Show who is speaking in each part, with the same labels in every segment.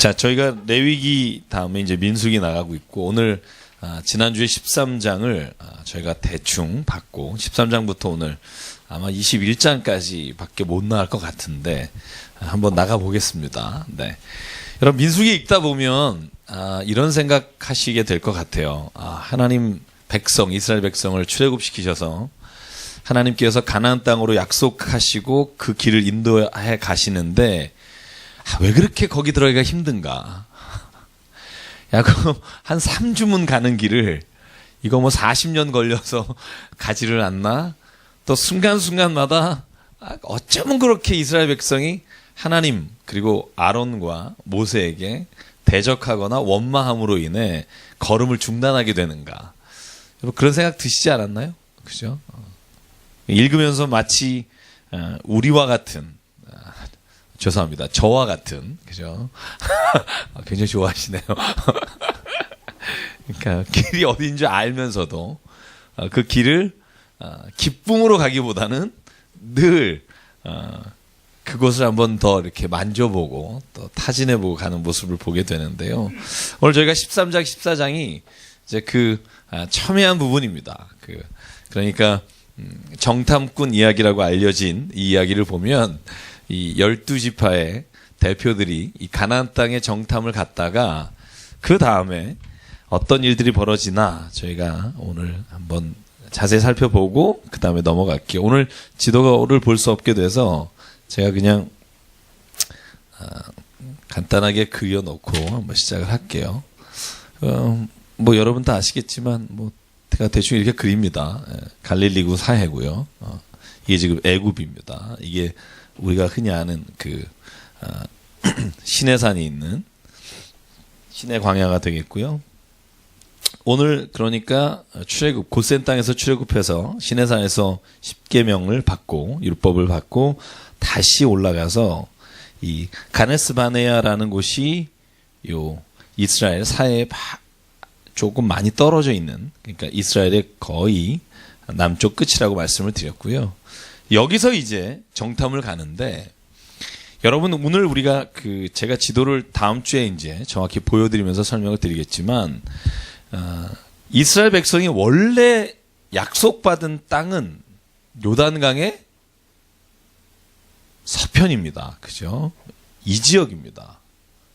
Speaker 1: 자, 저희가 레위기 다음에 이제 민수기 나가고 있고, 오늘 지난주에 13장을 저희가 대충 봤고, 13장부터 오늘 아마 21장까지 밖에 못 나갈 것 같은데 한번 나가 보겠습니다. 네. 여러분, 민수기 읽다 보면 이런 생각하시게 될 것 같아요. 하나님 백성, 이스라엘 백성을 출애굽시키셔서 하나님께서 가나안 땅으로 약속하시고 그 길을 인도해 가시는데 왜 그렇게 거기 들어가기가 힘든가? 야, 그럼 한 3주문 가는 길을 이거 뭐 40년 걸려서 가지를 않나? 또 순간순간마다 어쩌면 그렇게 이스라엘 백성이 하나님 그리고 아론과 모세에게 대적하거나 원망함으로 인해 걸음을 중단하게 되는가? 그런 생각 드시지 않았나요? 그죠? 읽으면서 마치 우리와 같은 죄송합니다. 저와 같은, 그죠? 굉장히 좋아하시네요. 그러니까 길이 어딘 줄 알면서도 그 길을 기쁨으로 가기보다는 늘 그곳을 한번 더 이렇게 만져보고 또 타진해보고 가는 모습을 보게 되는데요. 오늘 저희가 13장, 14장이 이제 그 첨예한 부분입니다. 그러니까 정탐꾼 이야기라고 알려진 이 이야기를 보면 이 12지파의 대표들이 이 가나안 땅에 정탐을 갔다가 그 다음에 어떤 일들이 벌어지나 저희가 오늘 한번 자세히 살펴보고 그 다음에 넘어갈게요. 오늘 지도를 볼 수 없게 돼서 제가 그냥 간단하게 그려놓고 한번 시작을 할게요. 뭐 여러분 다 아시겠지만 뭐 제가 대충 이렇게 그립니다. 갈릴리구 사해고요. 이게 지금 애굽입니다. 이게 우리가 흔히 아는 시내산이 있는 시내 광야가 되겠고요. 오늘 그러니까 출애굽 고센 땅에서 출애굽해서 시내산에서 십계명을 받고 율법을 받고 다시 올라가서 이 가네스 바네아라는 곳이 요 이스라엘 사해에 조금 많이 떨어져 있는, 그러니까 이스라엘의 거의 남쪽 끝이라고 말씀을 드렸고요. 여기서 이제 정탐을 가는데, 여러분 오늘 우리가 제가 지도를 다음 주에 이제 정확히 보여드리면서 설명을 드리겠지만, 이스라엘 백성이 원래 약속받은 땅은 요단강의 서편입니다. 그죠? 이 지역입니다.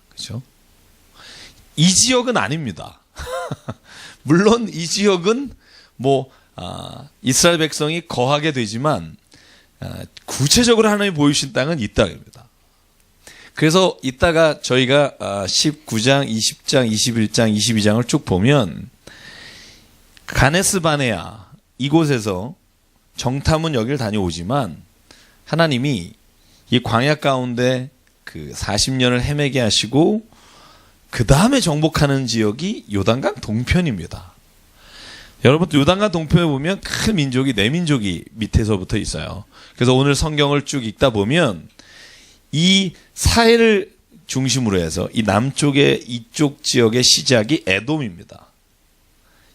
Speaker 1: 그죠? 이 지역은 아닙니다. 물론 이 지역은 이스라엘 백성이 거하게 되지만 구체적으로 하나님이 보이신 땅은 이 땅입니다. 그래서 이따가 저희가 19장, 20장, 21장, 22장을 쭉 보면 가네스 바네아 이곳에서 정탐은 여기를 다녀오지만 하나님이 이 광야 가운데 40년을 헤매게 하시고 그 다음에 정복하는 지역이 요단강 동편입니다. 여러분 요단강 동편에 보면 큰 민족이 네 민족이 밑에서부터 있어요. 그래서 오늘 성경을 쭉 읽다 보면 이 사해를 중심으로 해서 이 남쪽의 이쪽 지역의 시작이 에돔입니다.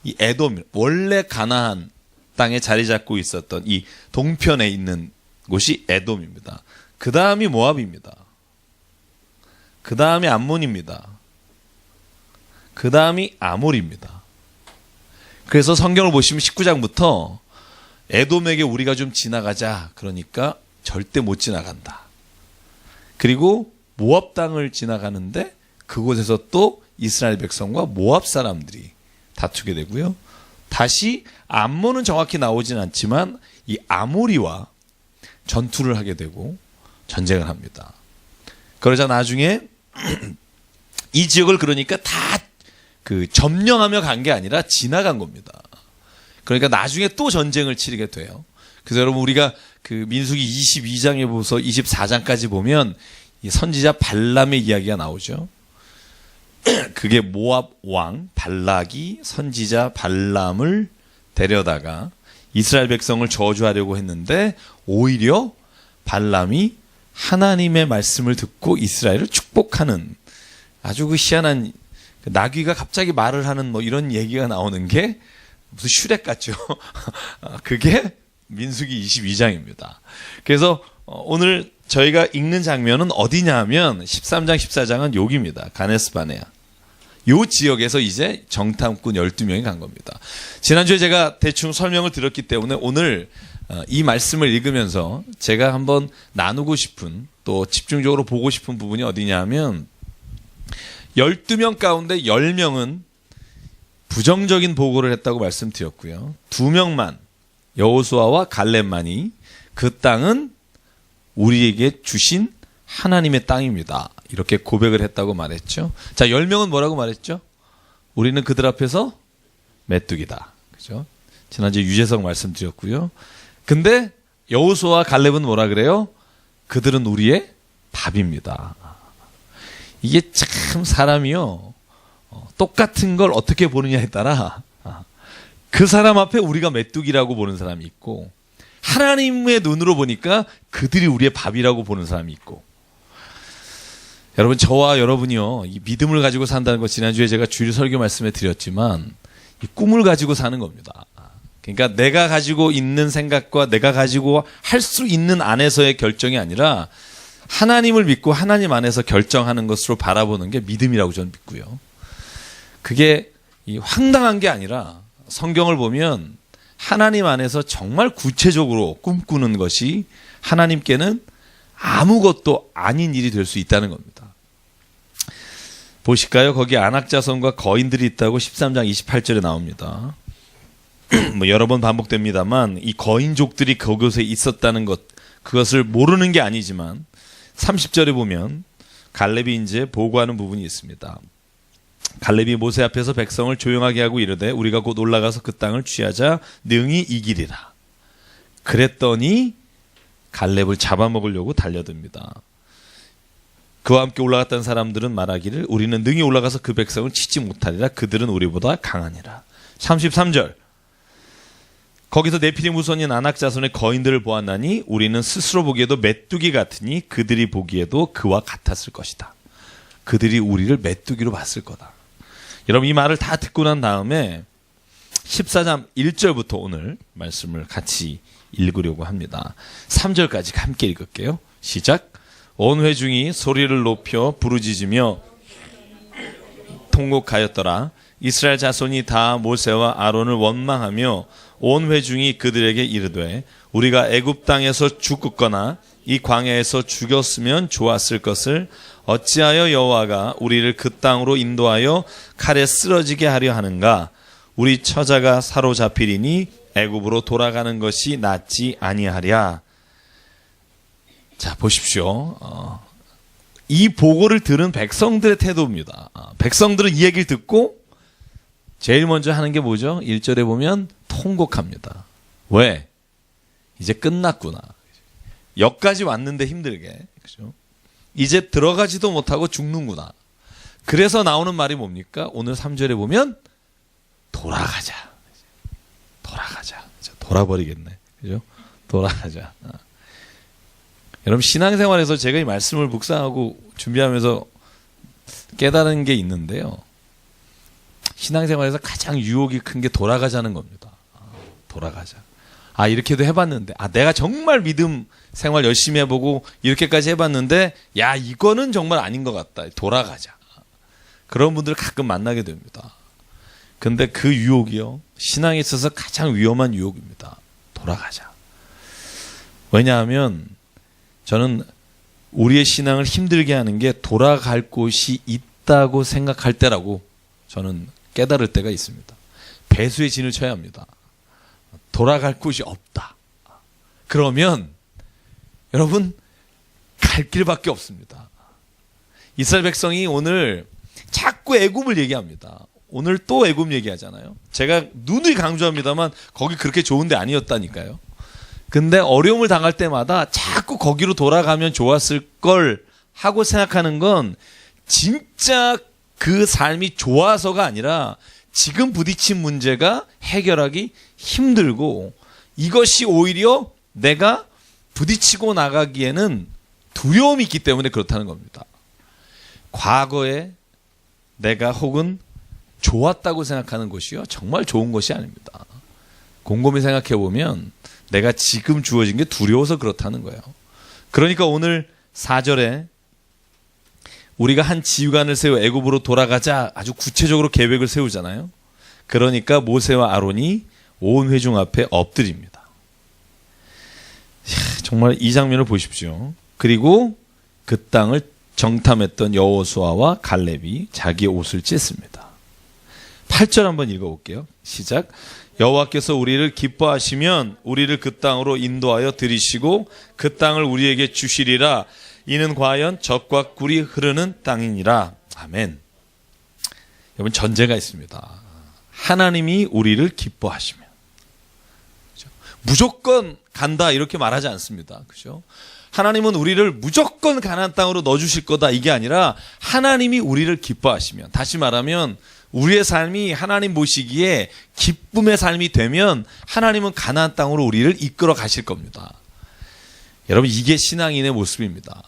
Speaker 1: 이 에돔 원래 가나안 땅에 자리 잡고 있었던 이 동편에 있는 곳이 에돔입니다. 그 다음이 모압입니다. 그 다음이 암몬입니다. 그 다음이 아몰입니다. 그래서 성경을 보시면 19장부터 에돔에게 우리가 좀 지나가자. 그러니까 절대 못 지나간다. 그리고 모압 땅을 지나가는데 그곳에서 또 이스라엘 백성과 모압 사람들이 다투게 되고요. 다시 암몬은 정확히 나오진 않지만 이 아모리와 전투를 하게 되고 전쟁을 합니다. 그러자 나중에 이 지역을 그러니까 다 점령하며 간 게 아니라 지나간 겁니다. 그러니까 나중에 또 전쟁을 치르게 돼요. 그래서 여러분 우리가 민수기 22장에 보서 24장까지 보면 이 선지자 발람의 이야기가 나오죠. 그게 모압 왕 발락이 선지자 발람을 데려다가 이스라엘 백성을 저주하려고 했는데 오히려 발람이 하나님의 말씀을 듣고 이스라엘을 축복하는 아주 희한한 나귀가 갑자기 말을 하는 이런 얘기가 나오는 게 무슨 슈렉 같죠. 그게 민수기 22장입니다. 그래서 오늘 저희가 읽는 장면은 어디냐 하면 13장, 14장은 여기입니다. 가네스 바네아. 요 지역에서 이제 정탐꾼 12명이 간 겁니다. 지난주에 제가 대충 설명을 드렸기 때문에 오늘 이 말씀을 읽으면서 제가 한번 나누고 싶은, 또 집중적으로 보고 싶은 부분이 어디냐 하면 12명 가운데 10명은 부정적인 보고를 했다고 말씀드렸고요. 2명만, 여호수아와 갈렙만이 그 땅은 우리에게 주신 하나님의 땅입니다, 이렇게 고백을 했다고 말했죠. 자, 10명은 뭐라고 말했죠? 우리는 그들 앞에서 메뚜기다. 그죠? 지난주에 유재석 말씀드렸고요. 근데 여호수아와 갈렙은 뭐라 그래요? 그들은 우리의 밥입니다. 이게 참 사람이요, 똑같은 걸 어떻게 보느냐에 따라 그 사람 앞에 우리가 메뚜기라고 보는 사람이 있고, 하나님의 눈으로 보니까 그들이 우리의 밥이라고 보는 사람이 있고. 여러분, 저와 여러분이요, 이 믿음을 가지고 산다는 거 지난주에 제가 주일 설교 말씀에 드렸지만 이 꿈을 가지고 사는 겁니다. 그러니까 내가 가지고 있는 생각과 내가 가지고 할 수 있는 안에서의 결정이 아니라 하나님을 믿고 하나님 안에서 결정하는 것으로 바라보는 게 믿음이라고 저는 믿고요. 그게 황당한 게 아니라 성경을 보면 하나님 안에서 정말 구체적으로 꿈꾸는 것이 하나님께는 아무것도 아닌 일이 될 수 있다는 겁니다. 보실까요? 거기 안악자손과 거인들이 있다고 13장 28절에 나옵니다. 뭐 여러 번 반복됩니다만 이 거인족들이 그곳에 있었다는 것, 그것을 모르는 게 아니지만 30절에 보면 갈렙이 이제 보고하는 부분이 있습니다. 갈렙이 모세 앞에서 백성을 조용하게 하고 이르되 우리가 곧 올라가서 그 땅을 취하자 능히 이기리라. 그랬더니 갈렙을 잡아먹으려고 달려듭니다. 그와 함께 올라갔던 사람들은 말하기를 우리는 능히 올라가서 그 백성을 치지 못하리라. 그들은 우리보다 강하니라. 33절, 거기서 네피림 후손인 아낙 자손의 거인들을 보았나니 우리는 스스로 보기에도 메뚜기 같으니 그들이 보기에도 그와 같았을 것이다. 그들이 우리를 메뚜기로 봤을 거다. 여러분, 이 말을 다 듣고 난 다음에 14장 1절부터 오늘 말씀을 같이 읽으려고 합니다. 3절까지 함께 읽을게요. 시작. 온 회중이 소리를 높여 부르짖으며 통곡하였더라. 이스라엘 자손이 다 모세와 아론을 원망하며 온 회중이 그들에게 이르되 우리가 애굽 땅에서 죽었거나 이 광야에서 죽였으면 좋았을 것을 어찌하여 여호와가 우리를 그 땅으로 인도하여 칼에 쓰러지게 하려 하는가? 우리 처자가 사로잡히리니 애굽으로 돌아가는 것이 낫지 아니하랴. 자, 보십시오. 이 보고를 들은 백성들의 태도입니다. 백성들은 이 얘기를 듣고 제일 먼저 하는 게 뭐죠? 1절에 보면 통곡합니다. 왜? 이제 끝났구나. 여기까지 왔는데 힘들게. 그죠? 이제 들어가지도 못하고 죽는구나. 그래서 나오는 말이 뭡니까? 오늘 3절에 보면 돌아가자. 돌아가자. 돌아버리겠네. 그죠? 돌아가자. 여러분, 신앙생활에서 제가 이 말씀을 묵상하고 준비하면서 깨달은 게 있는데요. 신앙생활에서 가장 유혹이 큰 게 돌아가자는 겁니다. 돌아가자. 이렇게도 해봤는데, 내가 정말 믿음 생활 열심히 해보고 이렇게까지 해봤는데, 야, 이거는 정말 아닌 것 같다. 돌아가자. 그런 분들 가끔 만나게 됩니다. 근데 그 유혹이요, 신앙에 있어서 가장 위험한 유혹입니다. 돌아가자. 왜냐하면 저는 우리의 신앙을 힘들게 하는 게 돌아갈 곳이 있다고 생각할 때라고 저는 깨달을 때가 있습니다. 배수의 진을 쳐야 합니다. 돌아갈 곳이 없다. 그러면 여러분, 갈 길밖에 없습니다. 이스라엘 백성이 오늘 자꾸 애굽을 얘기합니다. 오늘 또 애굽 얘기하잖아요. 제가 누누이 강조합니다만 거기 그렇게 좋은 데 아니었다니까요. 근데 어려움을 당할 때마다 자꾸 거기로 돌아가면 좋았을 걸 하고 생각하는 건 진짜 그 삶이 좋아서가 아니라 지금 부딪힌 문제가 해결하기 힘들고, 이것이 오히려 내가 부딪히고 나가기에는 두려움이 있기 때문에 그렇다는 겁니다. 과거에 내가 혹은 좋았다고 생각하는 것이요, 정말 좋은 것이 아닙니다. 곰곰이 생각해 보면 내가 지금 주어진 게 두려워서 그렇다는 거예요. 그러니까 오늘 4절에 우리가 한 지휘관을 세워 애굽으로 돌아가자 아주 구체적으로 계획을 세우잖아요. 그러니까 모세와 아론이 온 회중 앞에 엎드립니다. 정말 이 장면을 보십시오. 그리고 그 땅을 정탐했던 여호수아와 갈렙이 자기의 옷을 찢습니다. 8절 한번 읽어볼게요. 시작. 여호와께서 우리를 기뻐하시면 우리를 그 땅으로 인도하여 들이시고 그 땅을 우리에게 주시리라. 이는 과연 젖과 꿀이 흐르는 땅이니라. 아멘. 여러분, 전제가 있습니다. 하나님이 우리를 기뻐하시면, 그렇죠? 무조건 간다 이렇게 말하지 않습니다. 그렇죠? 하나님은 우리를 무조건 가나안 땅으로 넣어주실 거다 이게 아니라 하나님이 우리를 기뻐하시면, 다시 말하면 우리의 삶이 하나님 보시기에 기쁨의 삶이 되면 하나님은 가나안 땅으로 우리를 이끌어 가실 겁니다. 여러분, 이게 신앙인의 모습입니다.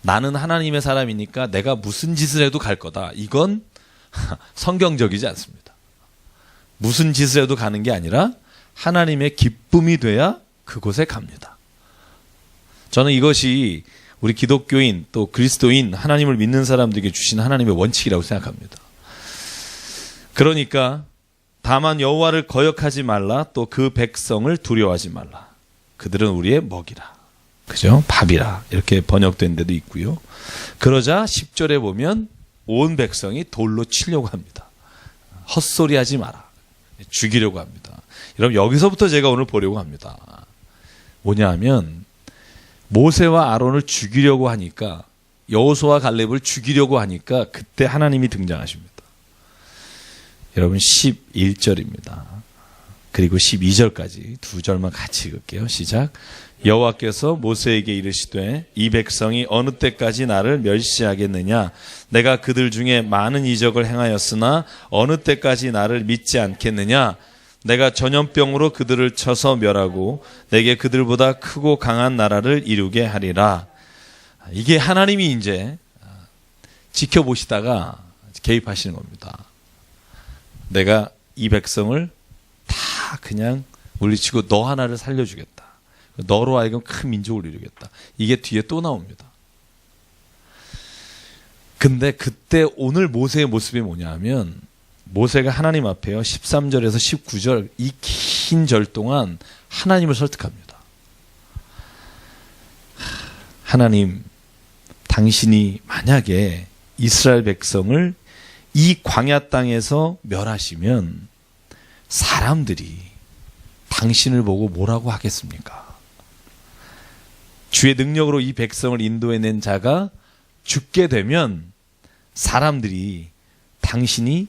Speaker 1: 나는 하나님의 사람이니까 내가 무슨 짓을 해도 갈 거다. 이건 성경적이지 않습니다. 무슨 짓을 해도 가는 게 아니라 하나님의 기쁨이 돼야 그곳에 갑니다. 저는 이것이 우리 기독교인 또 그리스도인 하나님을 믿는 사람들에게 주신 하나님의 원칙이라고 생각합니다. 그러니까 다만 여호와를 거역하지 말라, 또 그 백성을 두려워하지 말라. 그들은 우리의 먹이라. 그죠? 밥이라. 이렇게 번역된 데도 있고요. 그러자 10절에 보면 온 백성이 돌로 치려고 합니다. 헛소리 하지 마라. 죽이려고 합니다. 여러분, 여기서부터 제가 오늘 보려고 합니다. 뭐냐 하면 모세와 아론을 죽이려고 하니까, 여호수아와 갈렙을 죽이려고 하니까 그때 하나님이 등장하십니다. 여러분, 11절입니다. 그리고 12절까지 두 절만 같이 읽을게요. 시작. 여호와께서 모세에게 이르시되 이 백성이 어느 때까지 나를 멸시하겠느냐? 내가 그들 중에 많은 이적을 행하였으나 어느 때까지 나를 믿지 않겠느냐? 내가 전염병으로 그들을 쳐서 멸하고 내게 그들보다 크고 강한 나라를 이루게 하리라. 이게 하나님이 이제 지켜보시다가 개입하시는 겁니다. 내가 이 백성을 다 그냥 물리치고 너 하나를 살려주겠다. 너로 하여금 큰 민족을 이루겠다. 이게 뒤에 또 나옵니다. 근데 그때 오늘 모세의 모습이 뭐냐 하면, 모세가 하나님 앞에요, 13절에서 19절 이 긴 절 동안 하나님을 설득합니다. 하나님, 당신이 만약에 이스라엘 백성을 이 광야 땅에서 멸하시면 사람들이 당신을 보고 뭐라고 하겠습니까? 주의 능력으로 이 백성을 인도해낸 자가 죽게 되면 사람들이 당신이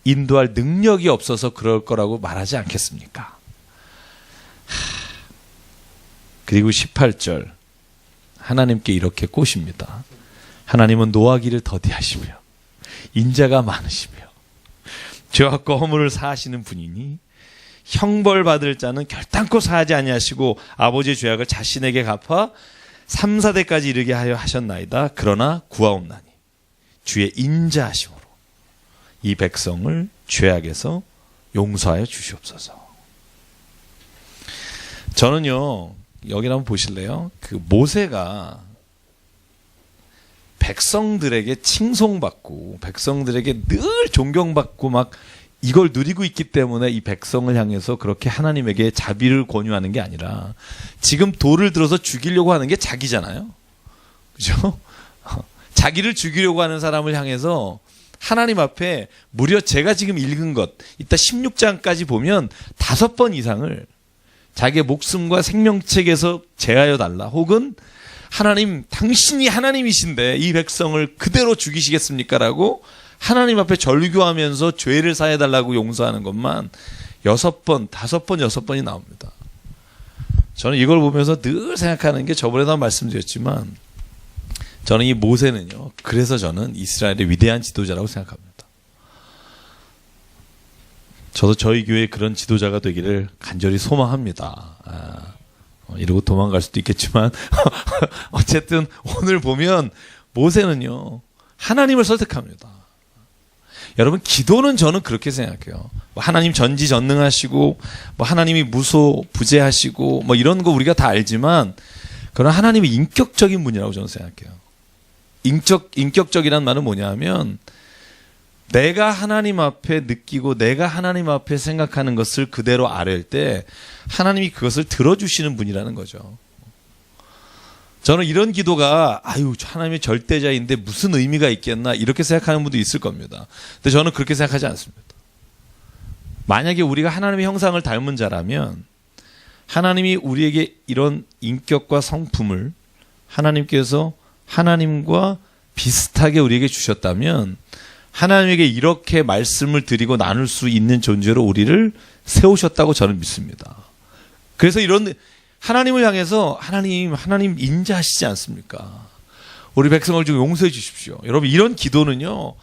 Speaker 1: 인도할 능력이 없어서 그럴 거라고 말하지 않겠습니까? 그리고 18절 하나님께 이렇게 꼬십니다. 하나님은 노하기를 더디하시며 인자가 많으시며 죄와 허물을 사하시는 분이니 형벌받을 자는 결단코 사하지 아니하시고 아버지의 죄악을 자신에게 갚아 3, 4대까지 이르게 하여 하셨나이다. 그러나 구하옵나니 주의 인자하심으로 이 백성을 죄악에서 용서하여 주시옵소서. 저는요, 여기 한번 보실래요? 그 모세가 백성들에게 칭송받고 백성들에게 늘 존경받고 막 이걸 누리고 있기 때문에 이 백성을 향해서 그렇게 하나님에게 자비를 권유하는 게 아니라 지금 돌을 들어서 죽이려고 하는 게 자기잖아요. 그죠? 자기를 죽이려고 하는 사람을 향해서 하나님 앞에 무려 제가 지금 읽은 것, 이따 16장까지 보면 5번 이상을 자기의 목숨과 생명책에서 제하여 달라, 혹은 하나님, 당신이 하나님이신데 이 백성을 그대로 죽이시겠습니까? 라고 하나님 앞에 절규하면서 죄를 사해달라고 용서하는 것만 6번, 5번, 6번이 나옵니다. 저는 이걸 보면서 늘 생각하는 게, 저번에도 말씀드렸지만 저는 이 모세는요, 그래서 저는 이스라엘의 위대한 지도자라고 생각합니다. 저도 저희 교회에 그런 지도자가 되기를 간절히 소망합니다. 이러고 도망갈 수도 있겠지만 어쨌든 오늘 보면 모세는요, 하나님을 설득합니다. 여러분, 기도는 저는 그렇게 생각해요. 하나님 전지전능하시고 하나님이 무소부재하시고 이런 거 우리가 다 알지만, 그런 하나님의 인격적인 분이라고 저는 생각해요. 인격적이란 말은 뭐냐 하면 내가 하나님 앞에 느끼고 내가 하나님 앞에 생각하는 것을 그대로 아뢰을 때 하나님이 그것을 들어주시는 분이라는 거죠. 저는 이런 기도가 하나님의 절대자인데 무슨 의미가 있겠나 이렇게 생각하는 분도 있을 겁니다. 근데 저는 그렇게 생각하지 않습니다. 만약에 우리가 하나님의 형상을 닮은 자라면 하나님이 우리에게 이런 인격과 성품을 하나님께서 하나님과 비슷하게 우리에게 주셨다면 하나님에게 이렇게 말씀을 드리고 나눌 수 있는 존재로 우리를 세우셨다고 저는 믿습니다. 그래서 이런 하나님을 향해서 하나님 인자하시지 않습니까? 우리 백성을 좀 용서해 주십시오. 여러분 이런 기도는요,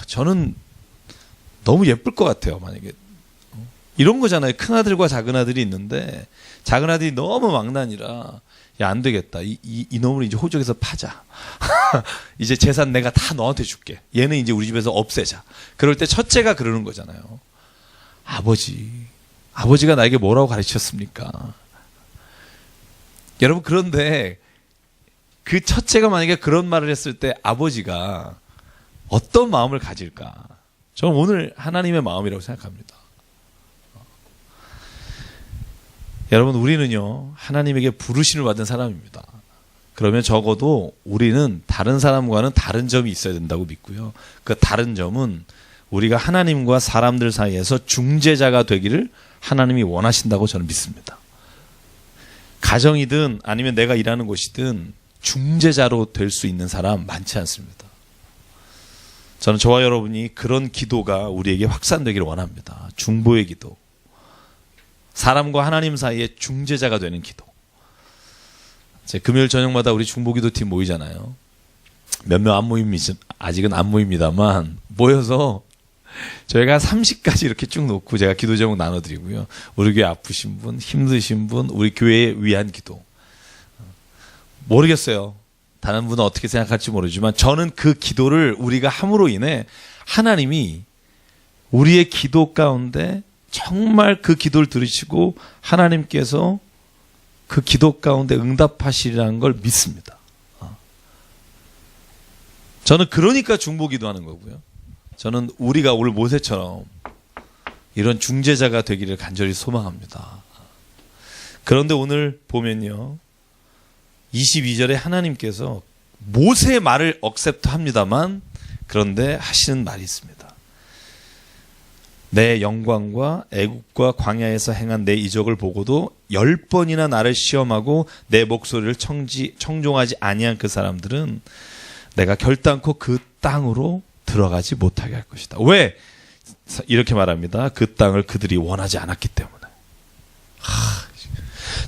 Speaker 1: 저는 너무 예쁠 것 같아요. 만약에 이런 거잖아요. 큰 아들과 작은 아들이 있는데 작은 아들이 너무 망나니라 야, 안 되겠다. 이 놈을 이제 호적에서 파자. 이제 재산 내가 다 너한테 줄게. 얘는 이제 우리 집에서 없애자. 그럴 때 첫째가 그러는 거잖아요. 아버지가 나에게 뭐라고 가르쳤습니까? 여러분 그런데 그 첫째가 만약에 그런 말을 했을 때 아버지가 어떤 마음을 가질까? 저는 오늘 하나님의 마음이라고 생각합니다. 여러분 우리는요 하나님에게 부르심을 받은 사람입니다. 그러면 적어도 우리는 다른 사람과는 다른 점이 있어야 된다고 믿고요. 그 다른 점은 우리가 하나님과 사람들 사이에서 중재자가 되기를 하나님이 원하신다고 저는 믿습니다. 가정이든 아니면 내가 일하는 곳이든 중재자로 될 수 있는 사람 많지 않습니다. 저는 저와 여러분이 그런 기도가 우리에게 확산되기를 원합니다. 중보의 기도. 사람과 하나님 사이에 중재자가 되는 기도. 금요일 저녁마다 우리 중보기도팀 모이잖아요. 몇 명 안 모입니다. 아직은 안 모입니다만 모여서 저희가 30가지 이렇게 쭉 놓고 제가 기도 제목 나눠드리고요. 우리 교회 아프신 분, 힘드신 분, 우리 교회에 위한 기도. 모르겠어요. 다른 분은 어떻게 생각할지 모르지만 저는 그 기도를 우리가 함으로 인해 하나님이 우리의 기도 가운데 정말 그 기도를 들으시고 하나님께서 그 기도 가운데 응답하시리라는 걸 믿습니다. 저는 그러니까 중보기도 하는 거고요. 저는 우리가 오늘 모세처럼 이런 중재자가 되기를 간절히 소망합니다. 그런데 오늘 보면요. 22절에 하나님께서 모세의 말을 억셉트 합니다만 그런데 하시는 말이 있습니다. 내 영광과 애국과 광야에서 행한 내 이적을 보고도 10번이나 나를 시험하고 내 목소리를 청종하지 아니한 그 사람들은 내가 결단코 그 땅으로 들어가지 못하게 할 것이다. 왜? 이렇게 말합니다. 그 땅을 그들이 원하지 않았기 때문에.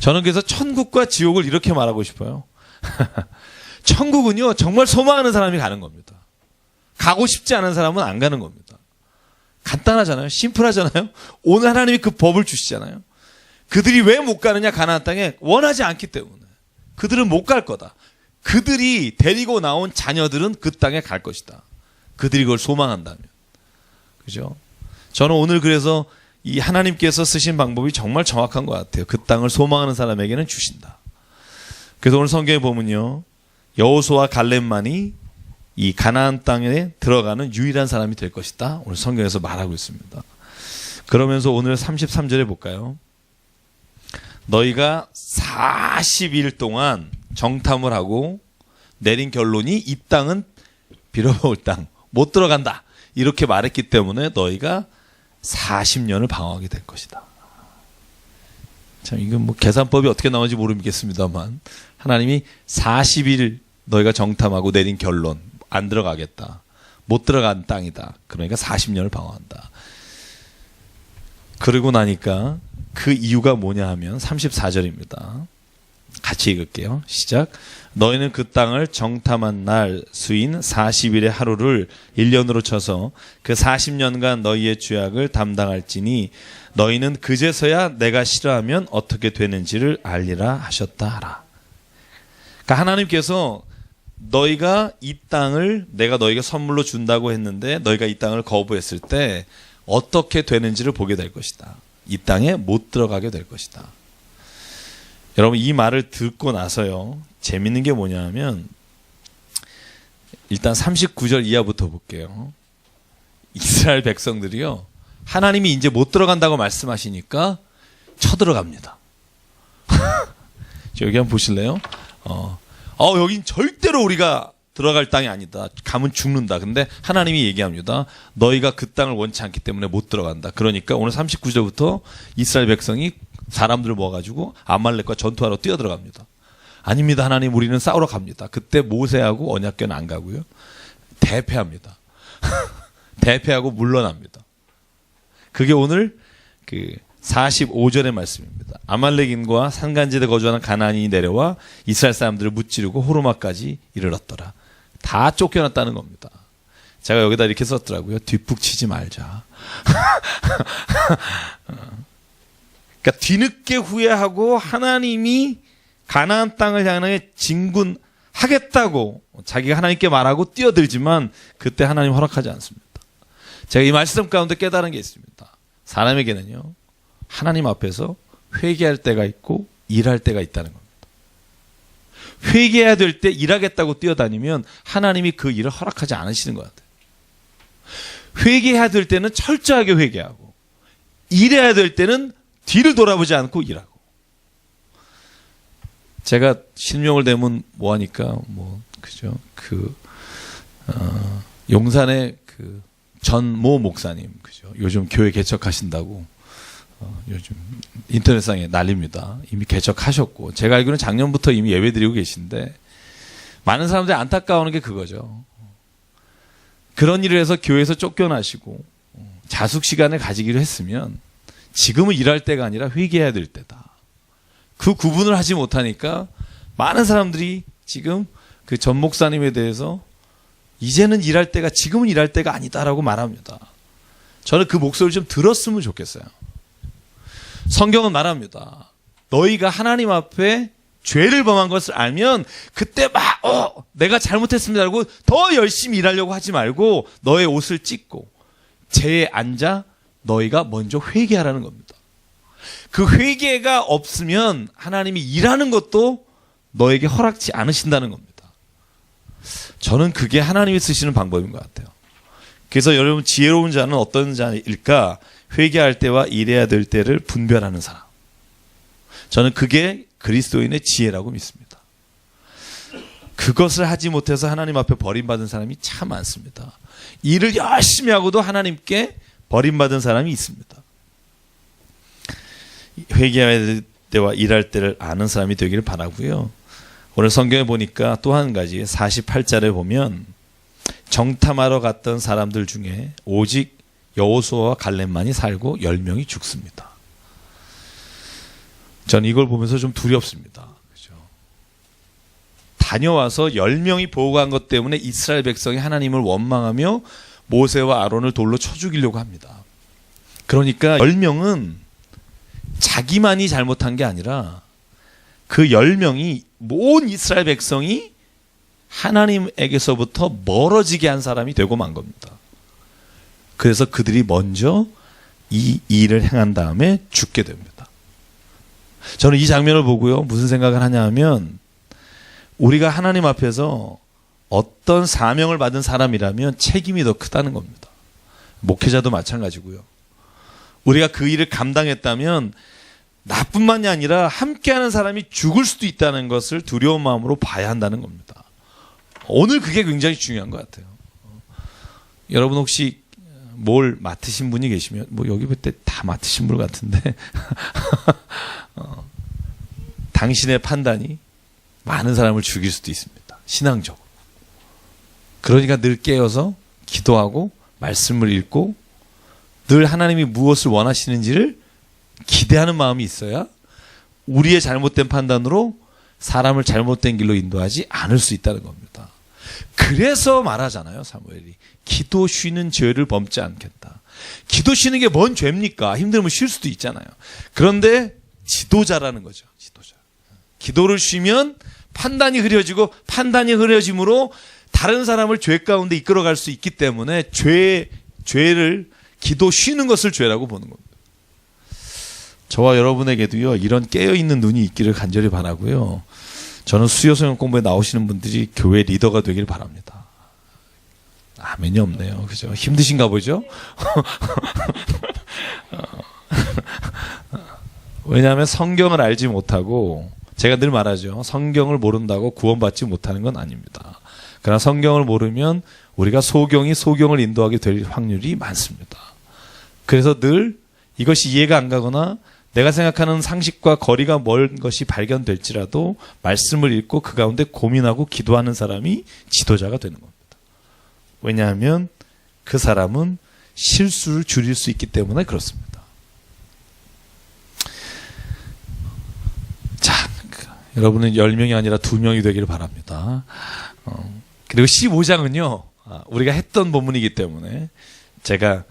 Speaker 1: 저는 그래서 천국과 지옥을 이렇게 말하고 싶어요. 천국은요 정말 소망하는 사람이 가는 겁니다. 가고 싶지 않은 사람은 안 가는 겁니다. 간단하잖아요. 심플하잖아요. 오늘 하나님이 그 법을 주시잖아요. 그들이 왜 못 가느냐 가나안 땅에 원하지 않기 때문에. 그들은 못 갈 거다. 그들이 데리고 나온 자녀들은 그 땅에 갈 것이다. 그들이 그걸 소망한다면. 그죠? 저는 오늘 그래서 이 하나님께서 쓰신 방법이 정말 정확한 것 같아요. 그 땅을 소망하는 사람에게는 주신다. 그래서 오늘 성경에 보면요. 여호수아와 갈렙만이 이 가나안 땅에 들어가는 유일한 사람이 될 것이다. 오늘 성경에서 말하고 있습니다. 그러면서 오늘 33절에 볼까요? 너희가 40일 동안 정탐을 하고 내린 결론이 이 땅은 빌어먹을 땅, 못 들어간다. 이렇게 말했기 때문에 너희가 40년을 방황하게 될 것이다. 참 이건 뭐 계산법이 어떻게 나오는지 모르겠습니다만 하나님이 40일 너희가 정탐하고 내린 결론 안 들어가겠다. 못 들어간 땅이다. 그러니까 40년을 방황한다. 그러고 나니까 그 이유가 뭐냐 하면 34절입니다. 같이 읽을게요. 시작. 너희는 그 땅을 정탐한 날 수인 40일의 하루를 1년으로 쳐서 그 40년간 너희의 죄악을 담당할지니 너희는 그제서야 내가 싫어하면 어떻게 되는지를 알리라 하셨다 하라. 그러니까 하나님께서 너희가 이 땅을 내가 너희가 선물로 준다고 했는데 너희가 이 땅을 거부했을 때 어떻게 되는지를 보게 될 것이다. 이 땅에 못 들어가게 될 것이다. 여러분 이 말을 듣고 나서요, 재밌는 게 뭐냐면 일단 39절 이하부터 볼게요. 이스라엘 백성들이요, 하나님이 이제 못 들어간다고 말씀하시니까 쳐들어갑니다. 여기 한번 보실래요? 여긴 절대로 우리가 들어갈 땅이 아니다. 가면 죽는다. 근데 하나님이 얘기합니다. 너희가 그 땅을 원치 않기 때문에 못 들어간다. 그러니까 오늘 39절부터 이스라엘 백성이 사람들을 모아가지고 아말렉과 전투하러 뛰어들어갑니다. 아닙니다. 하나님, 우리는 싸우러 갑니다. 그때 모세하고 언약궤는 안 가고요, 대패합니다. 대패하고 물러납니다. 그게 오늘 그 45절의 말씀입니다. 아말렉인과 산간지대 거주하는 가나안인이 내려와 이스라엘 사람들을 무찌르고 호르마까지 이르렀더라. 다 쫓겨났다는 겁니다. 제가 여기다 이렇게 썼더라고요. 뒷북치지 말자. 그러니까 뒤늦게 후회하고 하나님이 가나안 땅을 향해 진군하겠다고 자기가 하나님께 말하고 뛰어들지만 그때 하나님 허락하지 않습니다. 제가 이 말씀 가운데 깨달은 게 있습니다. 사람에게는요, 하나님 앞에서 회개할 때가 있고 일할 때가 있다는 겁니다. 회개해야 될 때 일하겠다고 뛰어다니면 하나님이 그 일을 허락하지 않으시는 것 같아요. 회개해야 될 때는 철저하게 회개하고, 일해야 될 때는 뒤를 돌아보지 않고 일하고. 제가 실명을 대면 뭐하니까 그죠? 용산의 그 전모 목사님, 그죠? 요즘 교회 개척하신다고 요즘 인터넷상에 난립니다. 이미 개척하셨고, 제가 알기로는 작년부터 이미 예배드리고 계신데, 많은 사람들이 안타까워하는 게 그거죠. 그런 일을 해서 교회에서 쫓겨나시고 자숙 시간을 가지기로 했으면 지금은 일할 때가 아니라 회개해야 될 때다. 그 구분을 하지 못하니까 많은 사람들이 지금 그 전 목사님에 대해서 이제는 일할 때가, 지금은 일할 때가 아니다라고 말합니다. 저는 그 목소리를 좀 들었으면 좋겠어요. 성경은 말합니다. 너희가 하나님 앞에 죄를 범한 것을 알면 그때 내가 잘못했습니다라고 더 열심히 일하려고 하지 말고 너의 옷을 찢고 재에 앉아 너희가 먼저 회개하라는 겁니다. 그 회개가 없으면 하나님이 일하는 것도 너에게 허락지 않으신다는 겁니다. 저는 그게 하나님이 쓰시는 방법인 것 같아요. 그래서 여러분, 지혜로운 자는 어떤 자일까? 회개할 때와 일해야 될 때를 분별하는 사람. 저는 그게 그리스도인의 지혜라고 믿습니다. 그것을 하지 못해서 하나님 앞에 버림받은 사람이 참 많습니다. 일을 열심히 하고도 하나님께 버림받은 사람이 있습니다. 회개해야 될 때와 일할 때를 아는 사람이 되기를 바라고요. 오늘 성경에 보니까 또 한 가지 48절에 보면 정탐하러 갔던 사람들 중에 오직 여호수아와 갈렙만이 살고 10명이 죽습니다. 전 이걸 보면서 좀 두렵습니다. 그죠? 다녀와서 10명이 보고한 것 때문에 이스라엘 백성이 하나님을 원망하며 모세와 아론을 돌로 쳐 죽이려고 합니다. 그러니까 10명은 자기만이 잘못한 게 아니라 그 10명이 온 이스라엘 백성이 하나님에게서부터 멀어지게 한 사람이 되고 만 겁니다. 그래서 그들이 먼저 이 일을 행한 다음에 죽게 됩니다. 저는 이 장면을 보고요, 무슨 생각을 하냐 하면, 우리가 하나님 앞에서 어떤 사명을 받은 사람이라면 책임이 더 크다는 겁니다. 목회자도 마찬가지고요. 우리가 그 일을 감당했다면 나뿐만이 아니라 함께하는 사람이 죽을 수도 있다는 것을 두려운 마음으로 봐야 한다는 겁니다. 오늘 그게 굉장히 중요한 것 같아요. 여러분 혹시 뭘 맡으신 분이 계시면, 여기 볼 때 다 맡으신 분 같은데 당신의 판단이 많은 사람을 죽일 수도 있습니다. 신앙적으로. 그러니까 늘 깨어서 기도하고 말씀을 읽고 늘 하나님이 무엇을 원하시는지를 기대하는 마음이 있어야 우리의 잘못된 판단으로 사람을 잘못된 길로 인도하지 않을 수 있다는 겁니다. 그래서 말하잖아요, 사무엘이. 기도 쉬는 죄를 범지 않겠다. 기도 쉬는 게 뭔 죄입니까? 힘들면 쉴 수도 있잖아요. 그런데 지도자라는 거죠. 지도자. 기도를 쉬면 판단이 흐려지고, 판단이 흐려짐으로 다른 사람을 죄 가운데 이끌어갈 수 있기 때문에 죄를, 기도 쉬는 것을 죄라고 보는 겁니다. 저와 여러분에게도요, 이런 깨어있는 눈이 있기를 간절히 바라고요. 저는 수요성경 공부에 나오시는 분들이 교회 리더가 되길 바랍니다. 아멘이 없네요. 그죠? 힘드신가 보죠? 왜냐하면 성경을 알지 못하고, 제가 늘 말하죠. 성경을 모른다고 구원받지 못하는 건 아닙니다. 그러나 성경을 모르면 우리가 소경이 소경을 인도하게 될 확률이 많습니다. 그래서 늘 이것이 이해가 안 가거나 내가 생각하는 상식과 거리가 먼 것이 발견될지라도 말씀을 읽고 그 가운데 고민하고 기도하는 사람이 지도자가 되는 겁니다. 왜냐하면 그 사람은 실수를 줄일 수 있기 때문에 그렇습니다. 자, 여러분은 10명이 아니라 2명이 되기를 바랍니다. 그리고 15장은요, 우리가 했던 본문이기 때문에 제가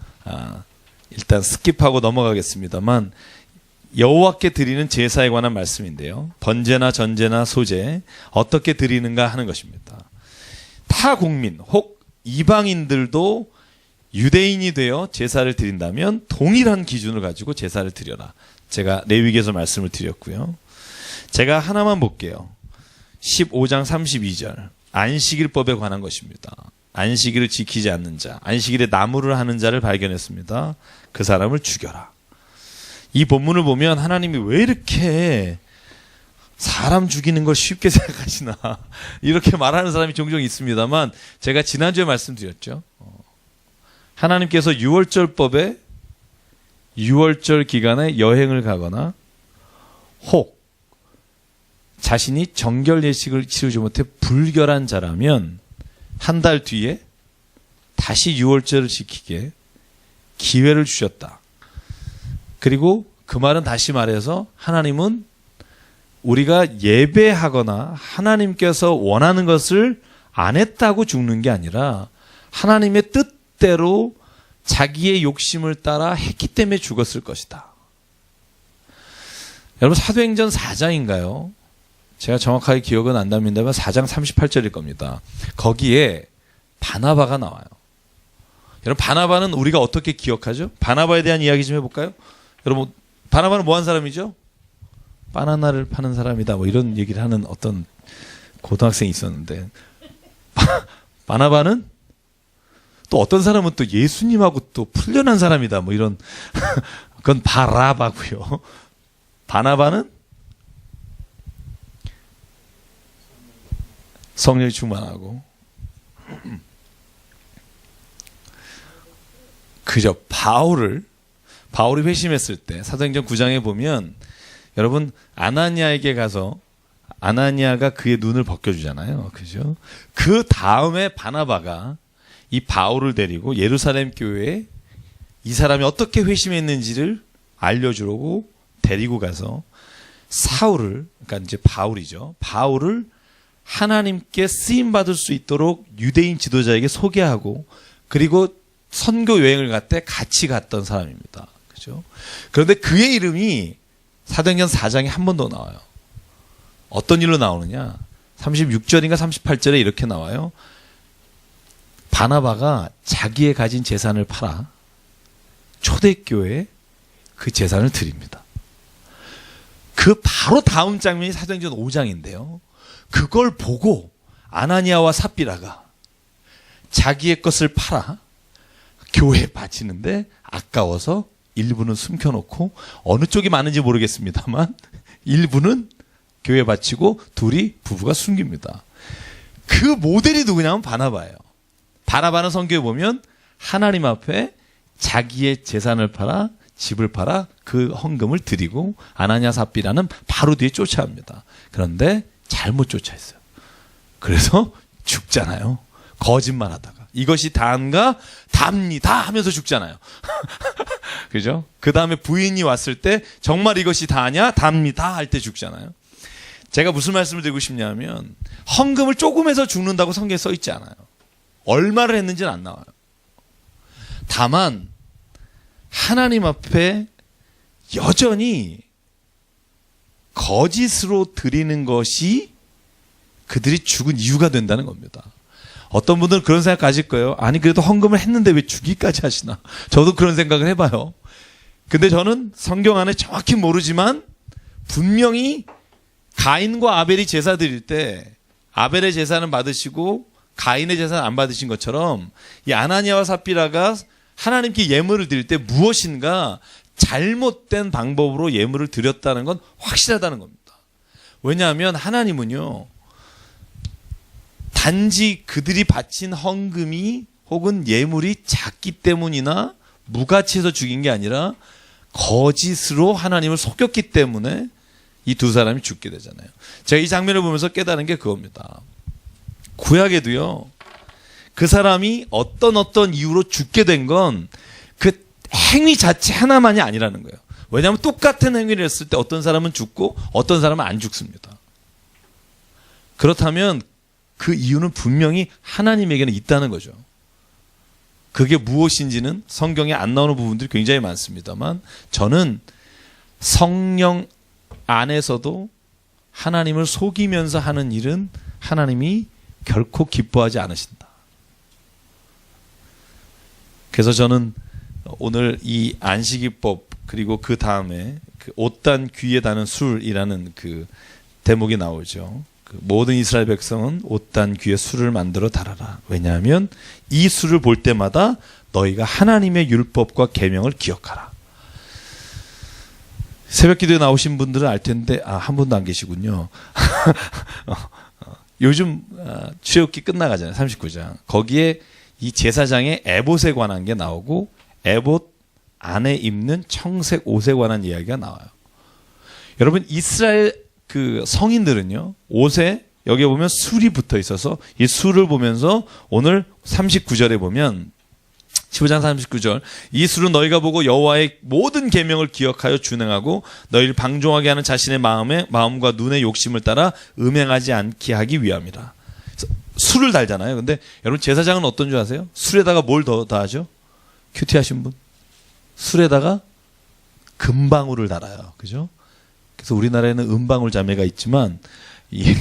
Speaker 1: 일단 스킵하고 넘어가겠습니다만, 여호와께 드리는 제사에 관한 말씀인데요. 번제나 전제나 소제 어떻게 드리는가 하는 것입니다. 타 국민 혹 이방인들도 유대인이 되어 제사를 드린다면 동일한 기준을 가지고 제사를 드려라. 제가 레위기에서 말씀을 드렸고요. 제가 하나만 볼게요. 15장 32절 안식일법에 관한 것입니다. 안식일을 지키지 않는 자, 안식일에 나무를 하는 자를 발견했습니다. 그 사람을 죽여라. 이 본문을 보면 하나님이 왜 이렇게 사람 죽이는 걸 쉽게 생각하시나 이렇게 말하는 사람이 종종 있습니다만, 제가 지난주에 말씀드렸죠. 하나님께서 6월절법에 6월절 기간에 여행을 가거나 혹 자신이 정결 예식을 치르지 못해 불결한 자라면 한 달 뒤에 다시 6월절을 지키게 기회를 주셨다. 그리고 그 말은 다시 말해서 하나님은 우리가 예배하거나 하나님께서 원하는 것을 안 했다고 죽는 게 아니라 하나님의 뜻대로 자기의 욕심을 따라 했기 때문에 죽었을 것이다. 여러분, 사도행전 4장인가요? 제가 정확하게 기억은 안 납니다만 4장 38절일 겁니다. 거기에 바나바가 나와요. 여러분, 바나바는 우리가 어떻게 기억하죠? 바나바에 대한 이야기 좀 해볼까요? 여러분, 바나바는 뭐 한 사람이죠? 바나나를 파는 사람이다, 뭐 이런 얘기를 하는 어떤 고등학생이 있었는데, 바나바는 또 어떤 사람은 또 예수님하고 또 풀려난 사람이다, 뭐 이런 그건 바라바고요. 바나바는 성령이 충만하고 그저 바울이 회심했을 때 사도행전 9장에 보면, 여러분, 아나니아에게 가서 아나니아가 그의 눈을 벗겨주잖아요. 그죠? 그 다음에 바나바가 이 바울을 데리고 예루살렘 교회에 이 사람이 어떻게 회심했는지를 알려주려고 데리고 가서 사울을, 그러니까 이제 바울이죠. 바울을 하나님께 쓰임받을 수 있도록 유대인 지도자에게 소개하고, 그리고 선교 여행을 갈 때 같이 갔던 사람입니다. 그죠? 그런데 그의 이름이 사도행전 4장에 한 번 더 나와요. 어떤 일로 나오느냐? 36절인가 38절에 이렇게 나와요. 바나바가 자기의 가진 재산을 팔아 초대교회에 그 재산을 드립니다. 그 바로 다음 장면이 사도행전 5장인데요. 그걸 보고 아나니아와 삽비라가 자기의 것을 팔아 교회에 바치는데 아까워서 일부는 숨겨놓고, 어느 쪽이 많은지 모르겠습니다만 일부는 교회에 바치고 둘이 부부가 숨깁니다. 그 모델이 누구냐면 바나바예요. 바나바는 성경에 보면 하나님 앞에 자기의 재산을 팔아, 집을 팔아 그 헌금을 드리고 아나니아 삽비라는 바로 뒤에 쫓아옵니다. 그런데 잘못 쫓아했어요. 그래서 죽잖아요. 거짓말하다가. 이것이 다인가? 답니다 하면서 죽잖아요. 그죠? 그 다음에 부인이 왔을 때 정말 이것이 다냐? 답니다 할 때 죽잖아요. 제가 무슨 말씀을 드리고 싶냐면, 헌금을 조금 해서 죽는다고 성경에 써 있지 않아요. 얼마를 했는지는 안 나와요. 다만 하나님 앞에 여전히 거짓으로 드리는 것이 그들이 죽은 이유가 된다는 겁니다. 어떤 분들은 그런 생각 가질 거예요. 아니, 그래도 헌금을 했는데 왜 죽이까지 하시나. 저도 그런 생각을 해봐요. 근데 저는 성경 안에 정확히 모르지만 분명히 가인과 아벨이 제사 드릴 때 아벨의 제사는 받으시고 가인의 제사는 안 받으신 것처럼 이 아나니아와 삽비라가 하나님께 예물을 드릴 때 무엇인가 잘못된 방법으로 예물을 드렸다는 건 확실하다는 겁니다. 왜냐하면 하나님은요, 단지 그들이 바친 헌금이 혹은 예물이 작기 때문이나 무가치해서 죽인 게 아니라 거짓으로 하나님을 속였기 때문에 이 두 사람이 죽게 되잖아요. 제가 이 장면을 보면서 깨달은 게 그겁니다. 구약에도요, 그 사람이 어떤 이유로 죽게 된 건 그 행위 자체 하나만이 아니라는 거예요. 왜냐하면 똑같은 행위를 했을 때 어떤 사람은 죽고 어떤 사람은 안 죽습니다. 그렇다면 그 이유는 분명히 하나님에게는 있다는 거죠. 그게 무엇인지는 성경에 안 나오는 부분들이 굉장히 많습니다만 저는 성령 안에서도 하나님을 속이면서 하는 일은 하나님이 결코 기뻐하지 않으신다. 그래서 저는 오늘 이 안식일법 그리고 그 다음에 그 옷단 귀에 다는 술이라는 그 대목이 나오죠. 그 모든 이스라엘 백성은 옷단 귀에 술을 만들어 달아라. 왜냐하면 이 술을 볼 때마다 너희가 하나님의 율법과 계명을 기억하라. 새벽 기도에 나오신 분들은 알 텐데 한 분도 안 계시군요. 요즘 출애굽기 끝나가잖아요. 39장. 거기에 이 제사장의 에봇에 관한 게 나오고 에봇 안에 입는 청색 옷에 관한 이야기가 나와요. 여러분 이스라엘 그 성인들은요, 옷에 여기 보면 술이 붙어 있어서 이 술을 보면서 오늘 39절에 보면 15장 39절 이 술은 너희가 보고 여호와의 모든 계명을 기억하여 준행하고 너희를 방종하게 하는 자신의 마음과 눈의 욕심을 따라 음행하지 않게 하기 위함이라. 술을 달잖아요. 근데 여러분 제사장은 어떤 줄 아세요? 술에다가 뭘 더 하죠? 큐티하신 분? 술에다가 금방울을 달아요. 그죠? 그래서 우리나라에는 은방울 자매가 있지만 이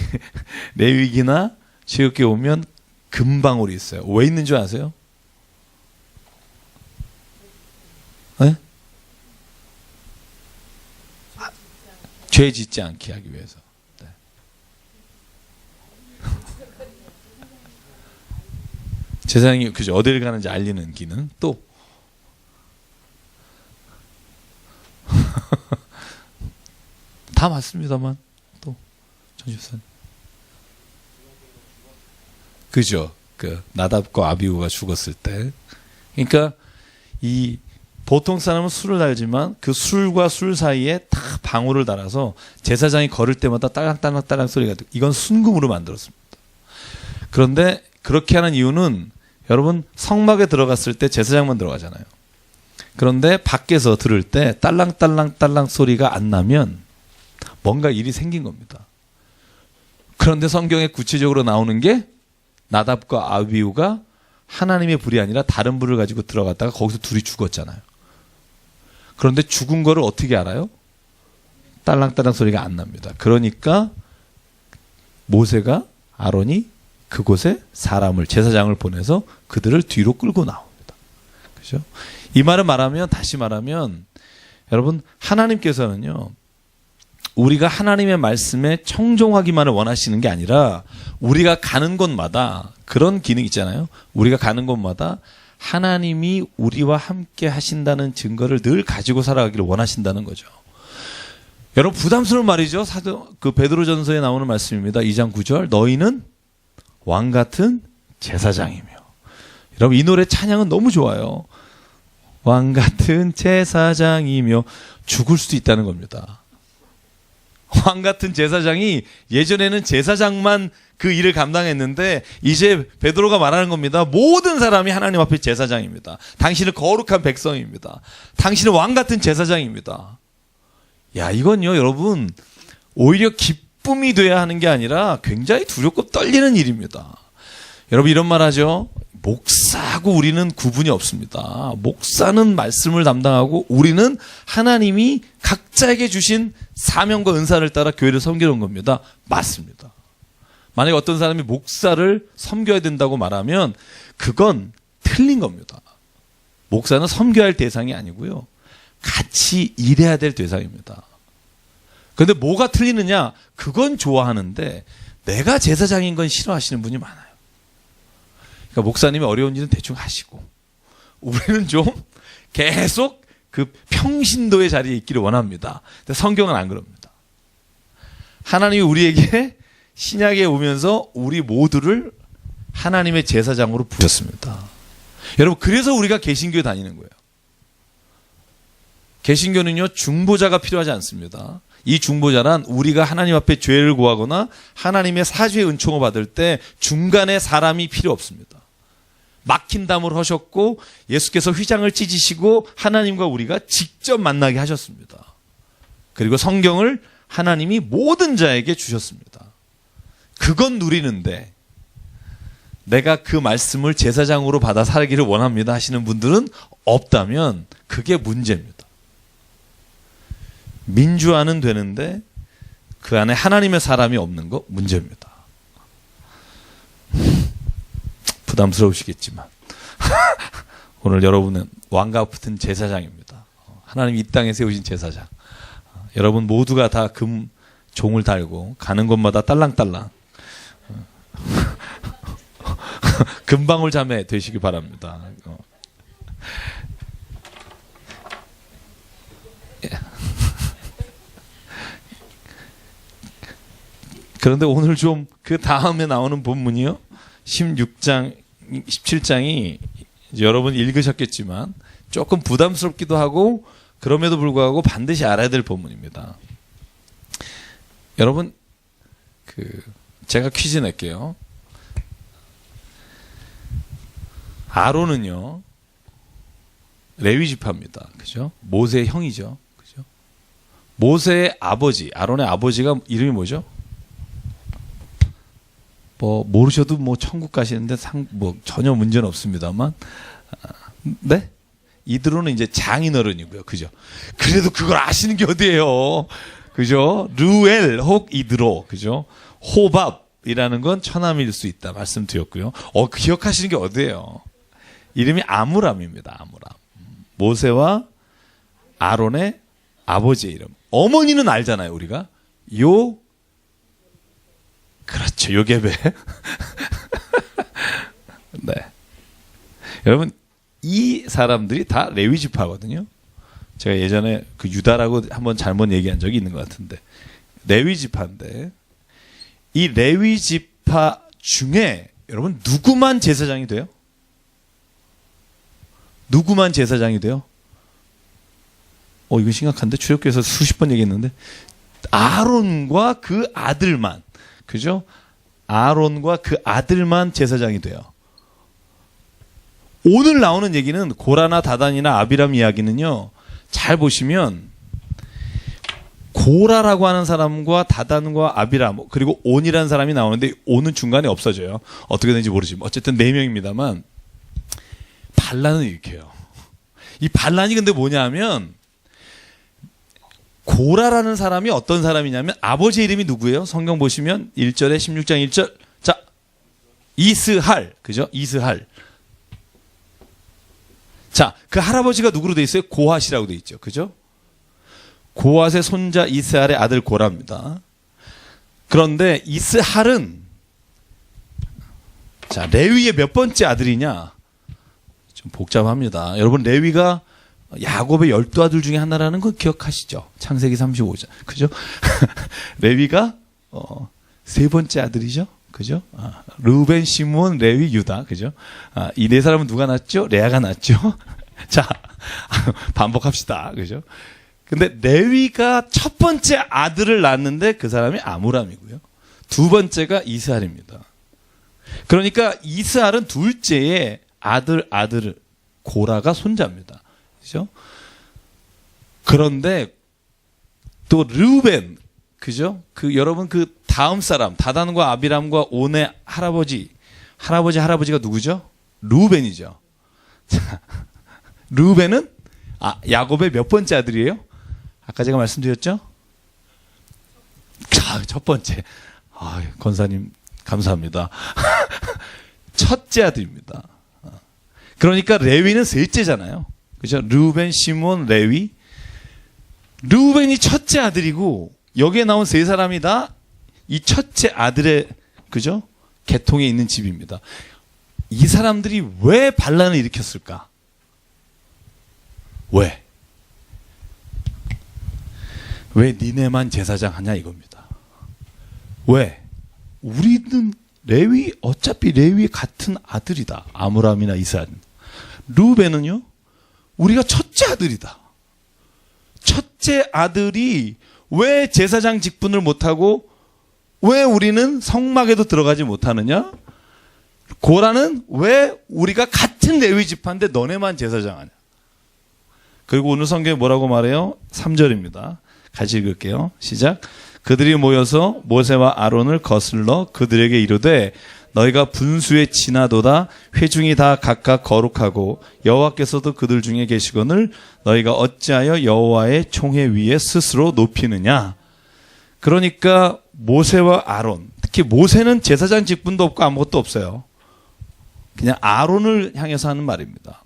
Speaker 1: 레위기나 출애굽기에 오면 금방울이 있어요. 왜 있는 줄 아세요? 네? 죄 짓지 않게 하기 위해서. 네. 제사장이 그죠? 어딜 가는지 알리는 기능. 또 다 맞습니다만 또 전주선 그죠? 그 나답과 아비후가 죽었을 때, 그러니까 이 보통 사람은 술을 달지만 그 술과 술 사이에 다 방울을 달아서 제사장이 걸을 때마다 딸랑딸랑딸랑 소리가 들고 이건 순금으로 만들었습니다. 그런데 그렇게 하는 이유는 여러분 성막에 들어갔을 때 제사장만 들어가잖아요. 그런데 밖에서 들을 때 딸랑딸랑딸랑 소리가 안 나면 뭔가 일이 생긴 겁니다. 그런데 성경에 구체적으로 나오는 게 나답과 아비후가 하나님의 불이 아니라 다른 불을 가지고 들어갔다가 거기서 둘이 죽었잖아요. 그런데 죽은 거를 어떻게 알아요? 딸랑딸랑 소리가 안 납니다. 그러니까 모세가 아론이 그곳에 사람을 제사장을 보내서 그들을 뒤로 끌고 나옵니다. 그죠? 이 말을 다시 말하면 여러분 하나님께서는요, 우리가 하나님의 말씀에 청종하기만을 원하시는 게 아니라 우리가 가는 곳마다 그런 기능 있잖아요. 우리가 가는 곳마다 하나님이 우리와 함께 하신다는 증거를 늘 가지고 살아가기를 원하신다는 거죠. 여러분 부담스러운 말이죠. 그 베드로전서에 나오는 말씀입니다. 2장 9절 너희는 왕 같은 제사장이며. 여러분 이 노래 찬양은 너무 좋아요. 왕 같은 제사장이며. 죽을 수도 있다는 겁니다. 왕 같은 제사장이 예전에는 제사장만 그 일을 감당했는데 이제 베드로가 말하는 겁니다. 모든 사람이 하나님 앞에 제사장입니다. 당신은 거룩한 백성입니다. 당신은 왕 같은 제사장입니다. 야, 이건요 여러분 오히려 기쁨이 돼야 하는 게 아니라 굉장히 두렵고 떨리는 일입니다. 여러분 이런 말 하죠. 목사하고 우리는 구분이 없습니다. 목사는 말씀을 담당하고 우리는 하나님이 각자에게 주신 사명과 은사를 따라 교회를 섬기는 겁니다. 맞습니다. 만약에 어떤 사람이 목사를 섬겨야 된다고 말하면 그건 틀린 겁니다. 목사는 섬겨야 할 대상이 아니고요. 같이 일해야 될 대상입니다. 그런데 뭐가 틀리느냐? 그건 좋아하는데 내가 제사장인 건 싫어하시는 분이 많아요. 그러니까 목사님이 어려운 일은 대충 하시고 우리는 좀 계속 그 평신도의 자리에 있기를 원합니다. 근데 성경은 안 그럽니다. 하나님이 우리에게 신약에 오면서 우리 모두를 하나님의 제사장으로 부르셨습니다. 여러분, 그래서 우리가 개신교에 다니는 거예요. 개신교는요, 중보자가 필요하지 않습니다. 이 중보자란 우리가 하나님 앞에 죄를 구하거나 하나님의 사죄의 은총을 받을 때 중간에 사람이 필요 없습니다. 막힌 담을 하셨고 예수께서 휘장을 찢으시고 하나님과 우리가 직접 만나게 하셨습니다. 그리고 성경을 하나님이 모든 자에게 주셨습니다. 그건 누리는데 내가 그 말씀을 제사장으로 받아 살기를 원합니다 하시는 분들은 없다면 그게 문제입니다. 민주화는 되는데 그 안에 하나님의 사람이 없는 거 문제입니다. 부담스러우시겠지만 오늘 여러분은 왕과 같은 제사장입니다. 하나님 이 땅에 세우신 제사장. 여러분 모두가 다 금 종을 달고 가는 곳마다 딸랑딸랑 금방울 자매 되시기 바랍니다. 그런데 오늘 좀 그 다음에 나오는 본문이요. 16장, 17장이 여러분 읽으셨겠지만 조금 부담스럽기도 하고 그럼에도 불구하고 반드시 알아야 될 본문입니다. 여러분, 제가 퀴즈 낼게요. 아론은요, 레위 지파입니다. 그죠? 모세의 형이죠. 그죠? 모세의 아버지, 아론의 아버지가 이름이 뭐죠? 뭐 모르셔도 뭐 천국 가시는데 뭐 전혀 문제는 없습니다만, 네? 이드로는 이제 장인어른이고요. 그죠? 그래도 그걸 아시는 게 어디예요? 그죠? 르웰 혹 이드로. 그죠? 호밥이라는 건 처남일 수 있다 말씀드렸고요. 기억하시는 게 어디예요? 이름이 아므람입니다. 아므람. 모세와 아론의 아버지의 이름. 어머니는 알잖아요, 우리가. 그렇죠. 요게베. 네. 여러분, 이 사람들이 다 레위 지파거든요. 제가 예전에 그 유다라고 한번 잘못 얘기한 적이 있는 것 같은데, 레위 지파인데, 이 레위 지파 중에 여러분 누구만 제사장이 돼요? 누구만 제사장이 돼요? 이건 심각한데? 출애굽기에서 수십 번 얘기했는데, 아론과 그 아들만, 그죠? 아론과 그 아들만 제사장이 돼요. 오늘 나오는 얘기는 고라나 다단이나 아비람 이야기는요, 잘 보시면 고라라고 하는 사람과 다단과 아비람 그리고 온이라는 사람이 나오는데 온은 중간에 없어져요. 어떻게 되는지 모르지만 어쨌든 4명입니다만 반란은 이렇게 해요. 이 반란이 근데 뭐냐면 고라라는 사람이 어떤 사람이냐면 아버지 이름이 누구예요? 성경 보시면 1절에 16장 1절. 자, 이스할. 그죠? 이스할. 자, 그 할아버지가 누구로 돼 있어요? 고핫이라고 돼 있죠. 그죠? 고핫의 손자 이스할의 아들 고라입니다. 그런데 이스할은 자, 레위의 몇 번째 아들이냐? 좀 복잡합니다. 여러분, 레위가 야곱의 12아들 중에 하나라는 거 기억하시죠? 창세기 35장. 그죠? 레위가 세 번째 아들이죠? 그죠? 르우벤, 시므온, 레위, 유다. 그죠? 이 네 사람은 누가 낳았죠? 레아가 낳았죠? 자, 반복합시다. 그죠? 근데 레위가 첫 번째 아들을 낳았는데 그 사람이 아므람이고요. 두 번째가 이스할입니다. 그러니까 이스할은 둘째의 아들 고라가 손자입니다. 그죠? 그런데 또 르우벤, 그죠? 여러분 그 다음 사람 다단과 아비람과 온의 할아버지가 누구죠? 르우벤이죠. 자, 르우벤은 야곱의 몇 번째 아들이에요? 아까 제가 말씀드렸죠? 첫 번째. 권사님 감사합니다. 첫째 아들입니다. 그러니까 레위는 셋째잖아요. 그죠? 르우벤, 시므온, 레위. 르우벤이 첫째 아들이고 여기에 나온 세 사람이 다 이 첫째 아들의 그죠? 계통에 있는 집입니다. 이 사람들이 왜 반란을 일으켰을까? 왜 니네만 제사장 하냐 이겁니다. 왜? 우리는 어차피 레위 같은 아들이다. 아므람이나 이스라엘. 르우벤은요, 우리가 첫째 아들이다. 첫째 아들이 왜 제사장 직분을 못하고 왜 우리는 성막에도 들어가지 못하느냐? 고라는 왜 우리가 같은 레위 지파인데 너네만 제사장 하냐? 그리고 오늘 성경에 뭐라고 말해요? 3절입니다. 같이 읽을게요. 시작. 그들이 모여서 모세와 아론을 거슬러 그들에게 이르되 너희가 분수에 지나도다 회중이 다 각각 거룩하고 여호와께서도 그들 중에 계시거늘 너희가 어찌하여 여호와의 총회 위에 스스로 높이느냐. 그러니까 모세와 아론, 특히 모세는 제사장 직분도 없고 아무것도 없어요. 그냥 아론을 향해서 하는 말입니다.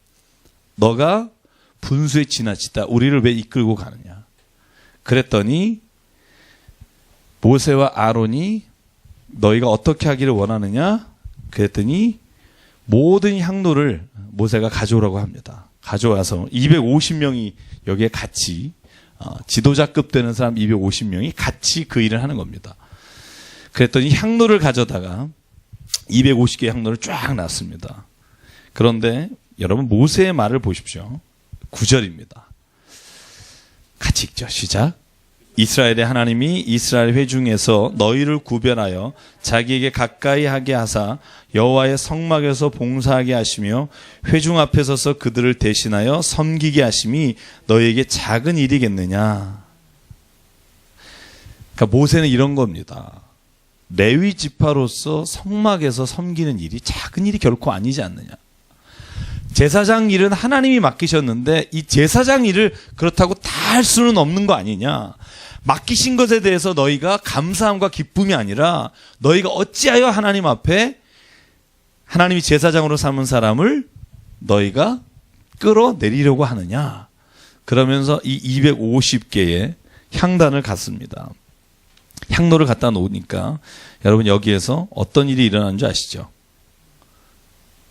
Speaker 1: 너가 분수에 지나치다 우리를 왜 이끌고 가느냐. 그랬더니 모세와 아론이 너희가 어떻게 하기를 원하느냐? 그랬더니 모든 향로를 모세가 가져오라고 합니다. 가져와서 250명이 여기에 같이 지도자급 되는 사람 250명이 같이 그 일을 하는 겁니다. 그랬더니 향로를 가져다가 250개의 향로를 쫙 놨습니다. 그런데 여러분 모세의 말을 보십시오. 9절입니다. 같이 읽죠. 시작. 이스라엘의 하나님이 이스라엘 회중에서 너희를 구별하여 자기에게 가까이 하게 하사 여호와의 성막에서 봉사하게 하시며 회중 앞에 서서 그들을 대신하여 섬기게 하심이 너희에게 작은 일이겠느냐. 그러니까 모세는 이런 겁니다. 레위 지파로서 성막에서 섬기는 일이 작은 일이 결코 아니지 않느냐. 제사장 일은 하나님이 맡기셨는데 이 제사장 일을 그렇다고 다 할 수는 없는 거 아니냐. 맡기신 것에 대해서 너희가 감사함과 기쁨이 아니라 너희가 어찌하여 하나님 앞에 하나님이 제사장으로 삼은 사람을 너희가 끌어내리려고 하느냐. 그러면서 이 250개의 향단을 갖습니다. 향로를 갖다 놓으니까 여러분 여기에서 어떤 일이 일어나는 줄 아시죠?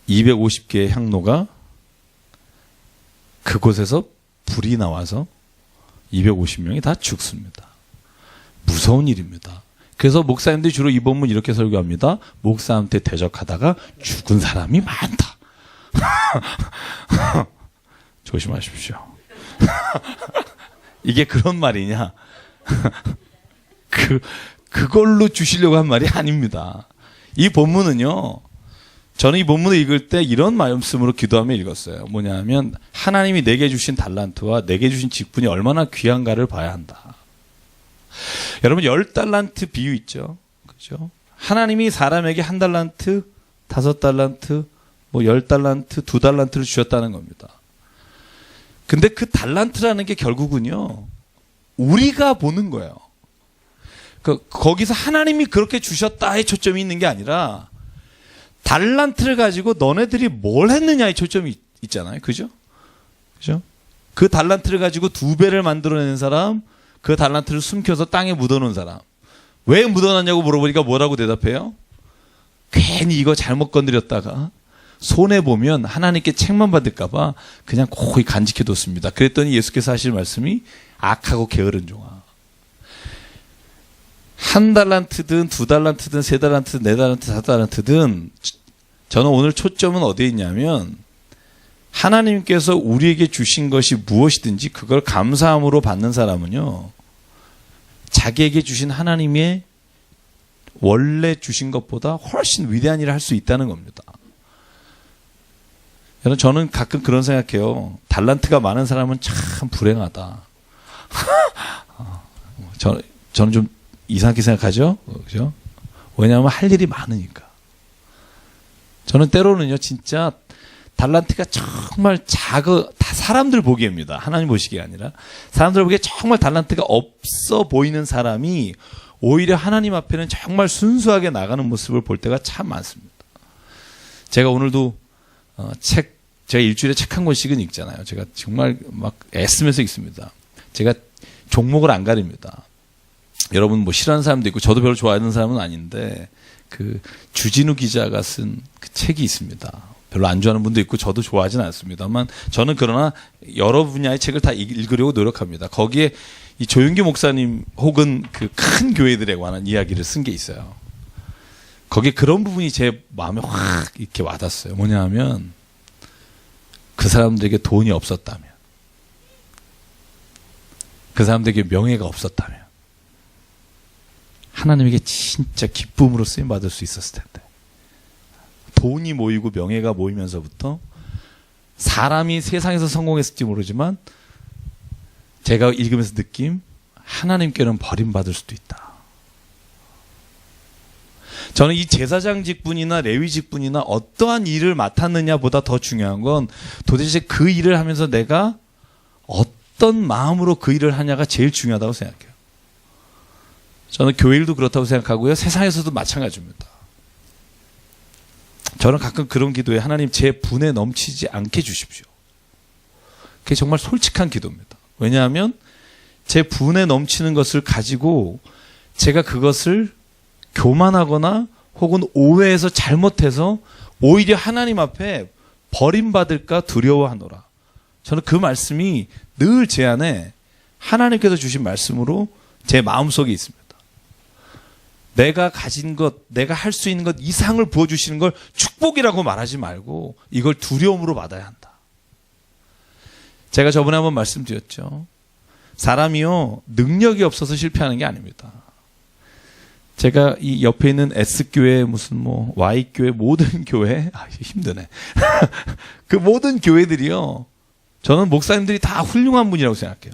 Speaker 1: 250개의 향로가 그곳에서 불이 나와서 250명이 다 죽습니다. 무서운 일입니다. 그래서 목사님들이 주로 이 본문 이렇게 설교합니다. 목사한테 대적하다가 죽은 사람이 많다. 조심하십시오. 이게 그런 말이냐? 그걸로 주시려고 한 말이 아닙니다. 이 본문은요, 저는 이 본문을 읽을 때 이런 말씀으로 기도하며 읽었어요. 뭐냐면 하나님이 내게 주신 달란트와 내게 주신 직분이 얼마나 귀한가를 봐야 한다. 여러분 10달란트 비유 있죠. 그죠? 하나님이 사람에게 1달란트, 5달란트, 10달란트, 2달란트를 주셨다는 겁니다. 근데 그 달란트라는 게 결국은요, 우리가 보는 거예요. 거기서 하나님이 그렇게 주셨다에 초점이 있는 게 아니라 달란트를 가지고 너네들이 뭘 했느냐에 초점이 있잖아요. 그죠? 그죠? 그 달란트를 가지고 2배를 만들어내는 사람, 그 달란트를 숨겨서 땅에 묻어놓은 사람. 왜 묻어놨냐고 물어보니까 뭐라고 대답해요? 괜히 이거 잘못 건드렸다가 손해보면 하나님께 책만 받을까봐 그냥 고이 간직해뒀습니다. 그랬더니 예수께서 하실 말씀이 악하고 게으른 종아. 1달란트든 2달란트든 3달란트든 4달란트 4달란트든 저는 오늘 초점은 어디에 있냐면 하나님께서 우리에게 주신 것이 무엇이든지 그걸 감사함으로 받는 사람은요, 자기에게 주신 하나님의 원래 주신 것보다 훨씬 위대한 일을 할 수 있다는 겁니다. 여러분, 저는 가끔 그런 생각해요. 달란트가 많은 사람은 참 불행하다. 저는 좀 이상하게 생각하죠? 그죠? 왜냐하면 할 일이 많으니까. 저는 때로는요, 진짜 달란트가 정말 다 사람들 보기입니다. 하나님 보시기가 아니라. 사람들 보기에 정말 달란트가 없어 보이는 사람이 오히려 하나님 앞에는 정말 순수하게 나가는 모습을 볼 때가 참 많습니다. 제가 오늘도 제가 일주일에 책 한 권씩은 읽잖아요. 제가 정말 막 애쓰면서 읽습니다. 제가 종목을 안 가립니다. 여러분 뭐 싫어하는 사람도 있고 저도 별로 좋아하는 사람은 아닌데 그 주진우 기자가 쓴 그 책이 있습니다. 별로 안 좋아하는 분도 있고 저도 좋아하진 않습니다만 저는 그러나 여러 분야의 책을 다 읽으려고 노력합니다. 거기에 이 조윤기 목사님 혹은 그 큰 교회들에 관한 이야기를 쓴 게 있어요. 거기에 그런 부분이 제 마음에 확 이렇게 와닿았어요. 뭐냐 하면 그 사람들에게 돈이 없었다면, 그 사람들에게 명예가 없었다면 하나님에게 진짜 기쁨으로 쓰임받을 수 있었을 텐데, 돈이 모이고 명예가 모이면서부터 사람이 세상에서 성공했을지 모르지만 제가 읽으면서 느낌, 하나님께는 버림받을 수도 있다. 저는 이 제사장 직분이나 레위 직분이나 어떠한 일을 맡았느냐보다 더 중요한 건 도대체 그 일을 하면서 내가 어떤 마음으로 그 일을 하냐가 제일 중요하다고 생각해요. 저는 교회 일도 그렇다고 생각하고요. 세상에서도 마찬가지입니다. 저는 가끔 그런 기도에 하나님 제 분에 넘치지 않게 주십시오. 그게 정말 솔직한 기도입니다. 왜냐하면 제 분에 넘치는 것을 가지고 제가 그것을 교만하거나 혹은 오해해서 잘못해서 오히려 하나님 앞에 버림받을까 두려워하노라. 저는 그 말씀이 늘 제 안에 하나님께서 주신 말씀으로 제 마음속에 있습니다. 내가 가진 것, 내가 할 수 있는 것 이상을 부어주시는 걸 축복이라고 말하지 말고 이걸 두려움으로 받아야 한다. 제가 저번에 한번 말씀드렸죠. 사람이요, 능력이 없어서 실패하는 게 아닙니다. 제가 이 옆에 있는 S교회 무슨 뭐 Y교회 모든 교회, 힘드네. 그 모든 교회들이요, 저는 목사님들이 다 훌륭한 분이라고 생각해요.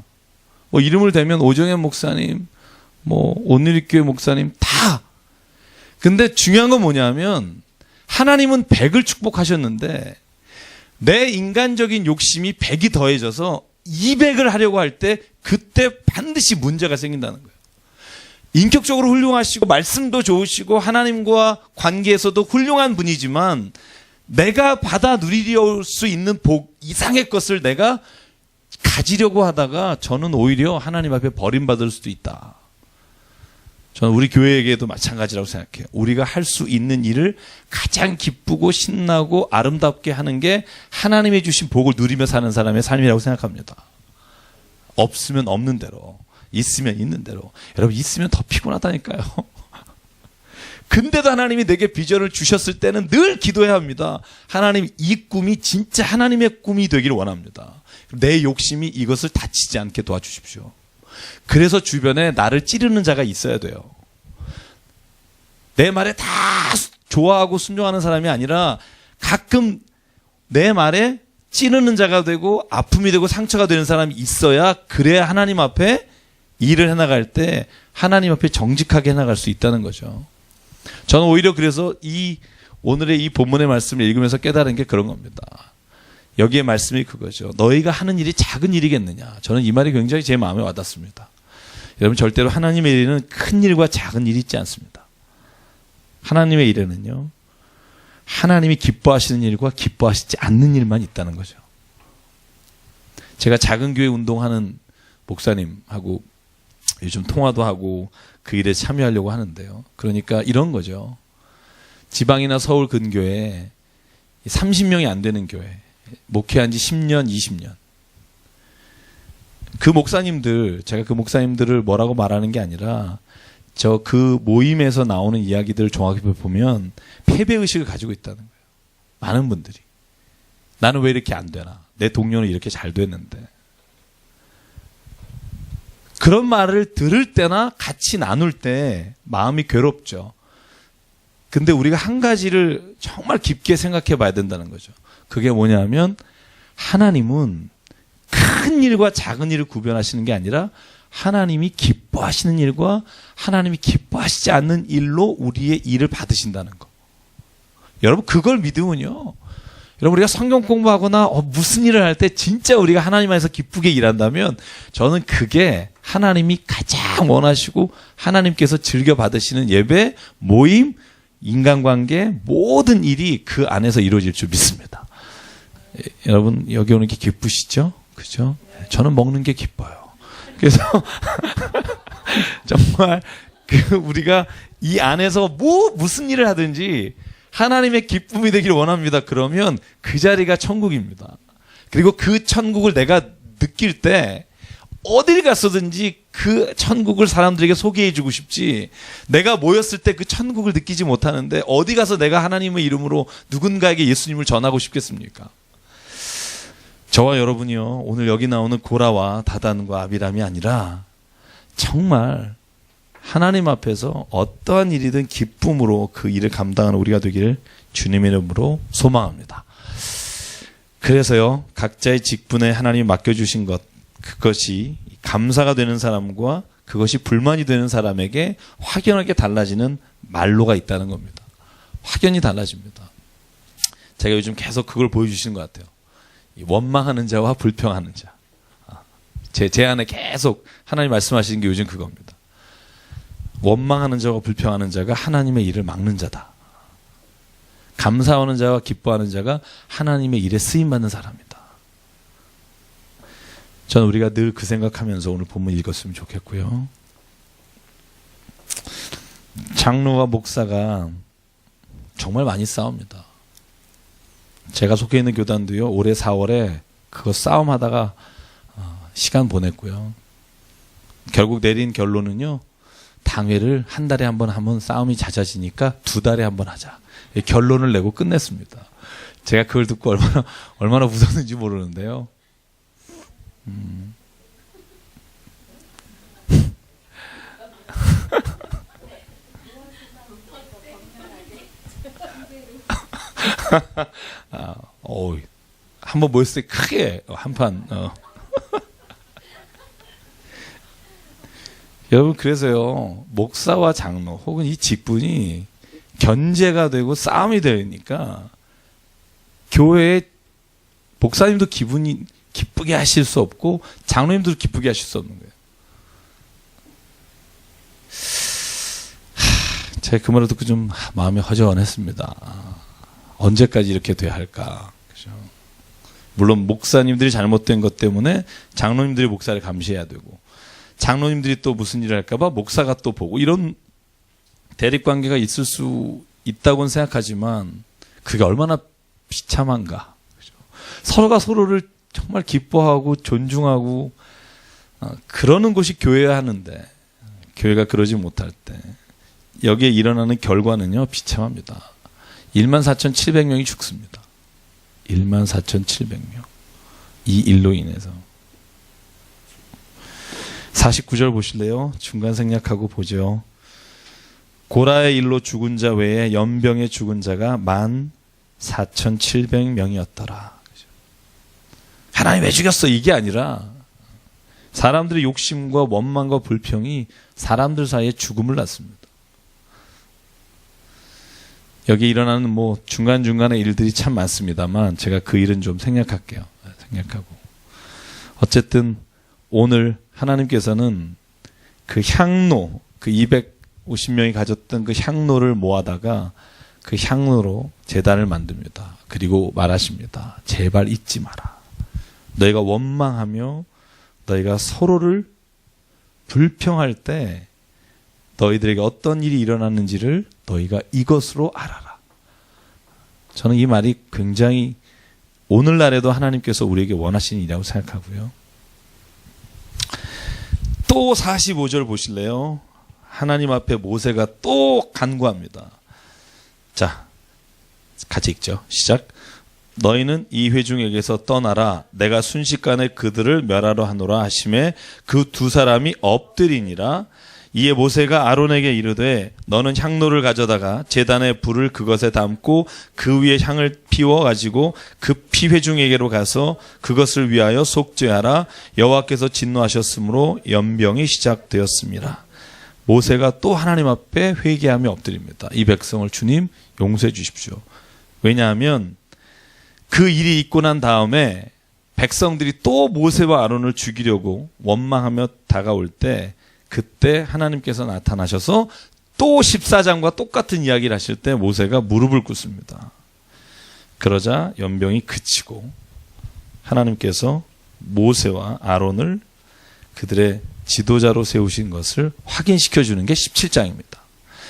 Speaker 1: 뭐 이름을 대면 오정현 목사님, 뭐 온누리교회 목사님 다. 근데 중요한 건 뭐냐면 하나님은 100을 축복하셨는데 내 인간적인 욕심이 100이 더해져서 200을 하려고 할 때 그때 반드시 문제가 생긴다는 거예요. 인격적으로 훌륭하시고 말씀도 좋으시고 하나님과 관계에서도 훌륭한 분이지만 내가 받아 누리려 수 있는 복 이상의 것을 내가 가지려고 하다가 저는 오히려 하나님 앞에 버림받을 수도 있다. 저는 우리 교회에게도 마찬가지라고 생각해요. 우리가 할 수 있는 일을 가장 기쁘고 신나고 아름답게 하는 게 하나님이 주신 복을 누리며 사는 사람의 삶이라고 생각합니다. 없으면 없는 대로, 있으면 있는 대로. 여러분, 있으면 더 피곤하다니까요. 근데도 하나님이 내게 비전을 주셨을 때는 늘 기도해야 합니다. 하나님, 이 꿈이 진짜 하나님의 꿈이 되기를 원합니다. 내 욕심이 이것을 다치지 않게 도와주십시오. 그래서 주변에 나를 찌르는 자가 있어야 돼요. 내 말에 다 좋아하고 순종하는 사람이 아니라 가끔 내 말에 찌르는 자가 되고 아픔이 되고 상처가 되는 사람이 있어야, 그래야 하나님 앞에 일을 해나갈 때 하나님 앞에 정직하게 해나갈 수 있다는 거죠. 저는 오히려 그래서 오늘의 이 본문의 말씀을 읽으면서 깨달은 게 그런 겁니다. 여기에 말씀이 그거죠. 너희가 하는 일이 작은 일이겠느냐. 저는 이 말이 굉장히 제 마음에 와닿습니다. 여러분, 절대로 하나님의 일에는 큰 일과 작은 일이 있지 않습니다. 하나님의 일에는요, 하나님이 기뻐하시는 일과 기뻐하시지 않는 일만 있다는 거죠. 제가 작은 교회 운동하는 목사님하고 요즘 통화도 하고 그 일에 참여하려고 하는데요. 그러니까 이런 거죠. 지방이나 서울 근교에 30명이 안 되는 교회, 목회한 지 10년, 20년. 그 목사님들, 제가 그 목사님들을 뭐라고 말하는 게 아니라 저 그 모임에서 나오는 이야기들을 정확히 보면 패배의식을 가지고 있다는 거예요. 많은 분들이. 나는 왜 이렇게 안 되나? 내 동료는 이렇게 잘 됐는데. 그런 말을 들을 때나 같이 나눌 때 마음이 괴롭죠. 근데 우리가 한 가지를 정말 깊게 생각해 봐야 된다는 거죠. 그게 뭐냐면 하나님은 큰 일과 작은 일을 구별하시는 게 아니라 하나님이 기뻐하시는 일과 하나님이 기뻐하시지 않는 일로 우리의 일을 받으신다는 거. 여러분, 그걸 믿으면요, 여러분, 우리가 성경 공부하거나 무슨 일을 할 때 진짜 우리가 하나님 안에서 기쁘게 일한다면 저는 그게 하나님이 가장 원하시고 하나님께서 즐겨 받으시는 예배, 모임, 인간관계 모든 일이 그 안에서 이루어질 줄 믿습니다. 여러분, 여기 오는 게 기쁘시죠? 그죠? 저는 먹는 게 기뻐요. 그래서 정말 우리가 이 안에서 무슨 일을 하든지 하나님의 기쁨이 되기를 원합니다. 그러면 그 자리가 천국입니다. 그리고 그 천국을 내가 느낄 때 어딜 갔어든지 그 천국을 사람들에게 소개해주고 싶지, 내가 모였을 때 그 천국을 느끼지 못하는데 어디 가서 내가 하나님의 이름으로 누군가에게 예수님을 전하고 싶겠습니까? 저와 여러분이요, 오늘 여기 나오는 고라와 다단과 아비람이 아니라 정말 하나님 앞에서 어떠한 일이든 기쁨으로 그 일을 감당하는 우리가 되기를 주님의 이름으로 소망합니다. 그래서요, 각자의 직분에 하나님이 맡겨주신 것, 그것이 감사가 되는 사람과 그것이 불만이 되는 사람에게 확연하게 달라지는 말로가 있다는 겁니다. 확연히 달라집니다. 제가 요즘 계속 그걸 보여주시는 것 같아요. 원망하는 자와 불평하는 자. 제 안에 계속 하나님 말씀하시는 게 요즘 그겁니다. 원망하는 자와 불평하는 자가 하나님의 일을 막는 자다. 감사하는 자와 기뻐하는 자가 하나님의 일에 쓰임받는 사람이다. 저는 우리가 늘 그 생각하면서 오늘 본문 읽었으면 좋겠고요. 장로와 목사가 정말 많이 싸웁니다. 제가 속해 있는 교단도요, 올해 4월에 그거 싸움하다가 시간 보냈고요. 결국 내린 결론은요, 당회를 한 달에 한 번 하면 싸움이 잦아지니까 2달에 한 번 하자. 결론을 내고 끝냈습니다. 제가 그걸 듣고 얼마나 웃었는지 모르는데요. 한번 모였을 때 크게 한판. 여러분, 그래서요, 목사와 장로 혹은 이 직분이 견제가 되고 싸움이 되니까 교회에 목사님도 기쁘게 하실 수 없고 장로님도 기쁘게 하실 수 없는 거예요. 제가 그 말을 듣고 좀 마음이 허전했습니다. 언제까지 이렇게 돼야 할까? 그죠? 물론 목사님들이 잘못된 것 때문에 장로님들이 목사를 감시해야 되고, 장로님들이 또 무슨 일을 할까 봐 목사가 또 보고, 이런 대립관계가 있을 수 있다고는 생각하지만 그게 얼마나 비참한가. 그죠? 서로가 서로를 정말 기뻐하고 존중하고 그러는 곳이 교회야 하는데, 교회가 그러지 못할 때 여기에 일어나는 결과는요, 비참합니다. 14,700명이 죽습니다. 14,700명. 이 일로 인해서. 49절 보실래요? 중간 생략하고 보죠. 고라의 일로 죽은 자 외에 연병에 죽은 자가 14,700명이었더라. 하나님 왜 죽였어? 이게 아니라 사람들의 욕심과 원망과 불평이 사람들 사이에 죽음을 낳습니다. 여기 일어나는 중간중간의 일들이 참 많습니다만 제가 그 일은 좀 생략할게요. 생략하고. 어쨌든 오늘 하나님께서는 그 향로, 그 250명이 가졌던 그 향로를 모아다가 그 향로로 제단을 만듭니다. 그리고 말하십니다. 제발 잊지 마라. 너희가 원망하며 너희가 서로를 불평할 때 너희들에게 어떤 일이 일어났는지를 너희가 이것으로 알아라. 저는 이 말이 굉장히 오늘날에도 하나님께서 우리에게 원하시는 일이라고 생각하고요. 또 45절 보실래요? 하나님 앞에 모세가 또 간구합니다. 자, 같이 읽죠. 시작. 너희는 이 회중에게서 떠나라. 내가 순식간에 그들을 멸하러 하노라 하심에 그 2사람이 엎드리니라. 이에 모세가 아론에게 이르되 너는 향로를 가져다가 제단에 불을 그것에 담고 그 위에 향을 피워 가지고 급히 회중에게로 가서 그것을 위하여 속죄하라. 여호와께서 진노하셨으므로 연병이 시작되었습니다. 모세가 또 하나님 앞에 회개하며 엎드립니다. 이 백성을 주님 용서해 주십시오. 왜냐하면 그 일이 있고 난 다음에 백성들이 또 모세와 아론을 죽이려고 원망하며 다가올 때, 그때 하나님께서 나타나셔서 또 14장과 똑같은 이야기를 하실 때 모세가 무릎을 꿇습니다. 그러자 연병이 그치고 하나님께서 모세와 아론을 그들의 지도자로 세우신 것을 확인시켜 주는 게 17장입니다.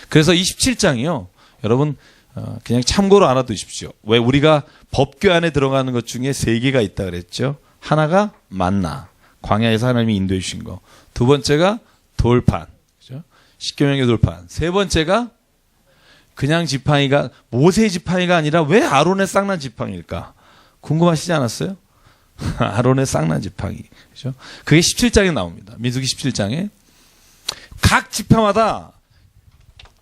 Speaker 1: 그래서 이 17장이요. 여러분 그냥 참고로 알아두십시오. 왜 우리가 법궤 안에 들어가는 것 중에 3개가 있다 그랬죠. 하나가 만나, 광야에서 하나님이 인도해 주신 거. 두 번째가 돌판, 그죠? 십계명의 돌판. 세 번째가 그냥 지팡이가 모세의 지팡이가 아니라 왜 아론의 쌍난 지팡이일까? 궁금하시지 않았어요? 아론의 쌍난 지팡이, 그죠? 그게 17장에 나옵니다. 민수기 17장에 각 지파마다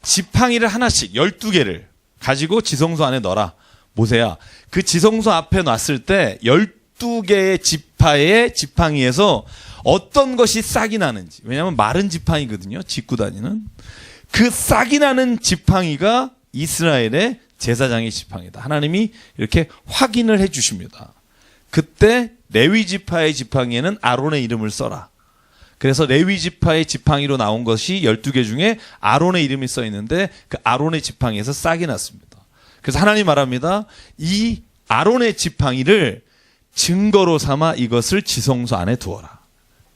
Speaker 1: 지팡이를 하나씩 12개를 가지고 지성소 안에 넣어라. 모세야, 그 지성소 앞에 놨을 때 12개의 지파의 지팡이에서 어떤 것이 싹이 나는지, 왜냐하면 마른 지팡이거든요. 짚고 다니는 그 싹이 나는 지팡이가 이스라엘의 제사장의 지팡이다. 하나님이 이렇게 확인을 해 주십니다. 그때 레위 지파의 지팡이에는 아론의 이름을 써라. 그래서 레위 지파의 지팡이로 나온 것이 12개 중에 아론의 이름이 써 있는데 그 아론의 지팡이에서 싹이 났습니다. 그래서 하나님 말합니다. 이 아론의 지팡이를 증거로 삼아 이것을 지성소 안에 두어라.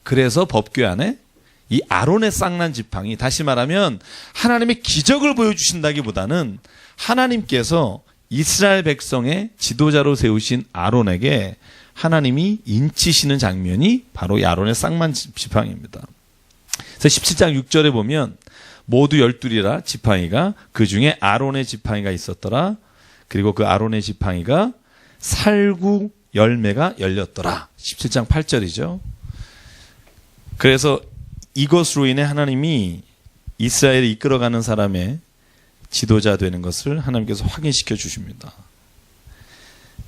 Speaker 1: 그래서 법궤 안에 이 아론의 쌍난 지팡이, 다시 말하면 하나님의 기적을 보여주신다기보다는 하나님께서 이스라엘 백성의 지도자로 세우신 아론에게 하나님이 인치시는 장면이 바로 이 아론의 쌍난 지팡이입니다. 그래서 17장 6절에 보면 모두 12이라 지팡이가 그 중에 아론의 지팡이가 있었더라. 그리고 그 아론의 지팡이가 살구 열매가 열렸더라. 17장 8절이죠. 그래서 이것으로 인해 하나님이 이스라엘을 이끌어가는 사람의 지도자 되는 것을 하나님께서 확인시켜 주십니다.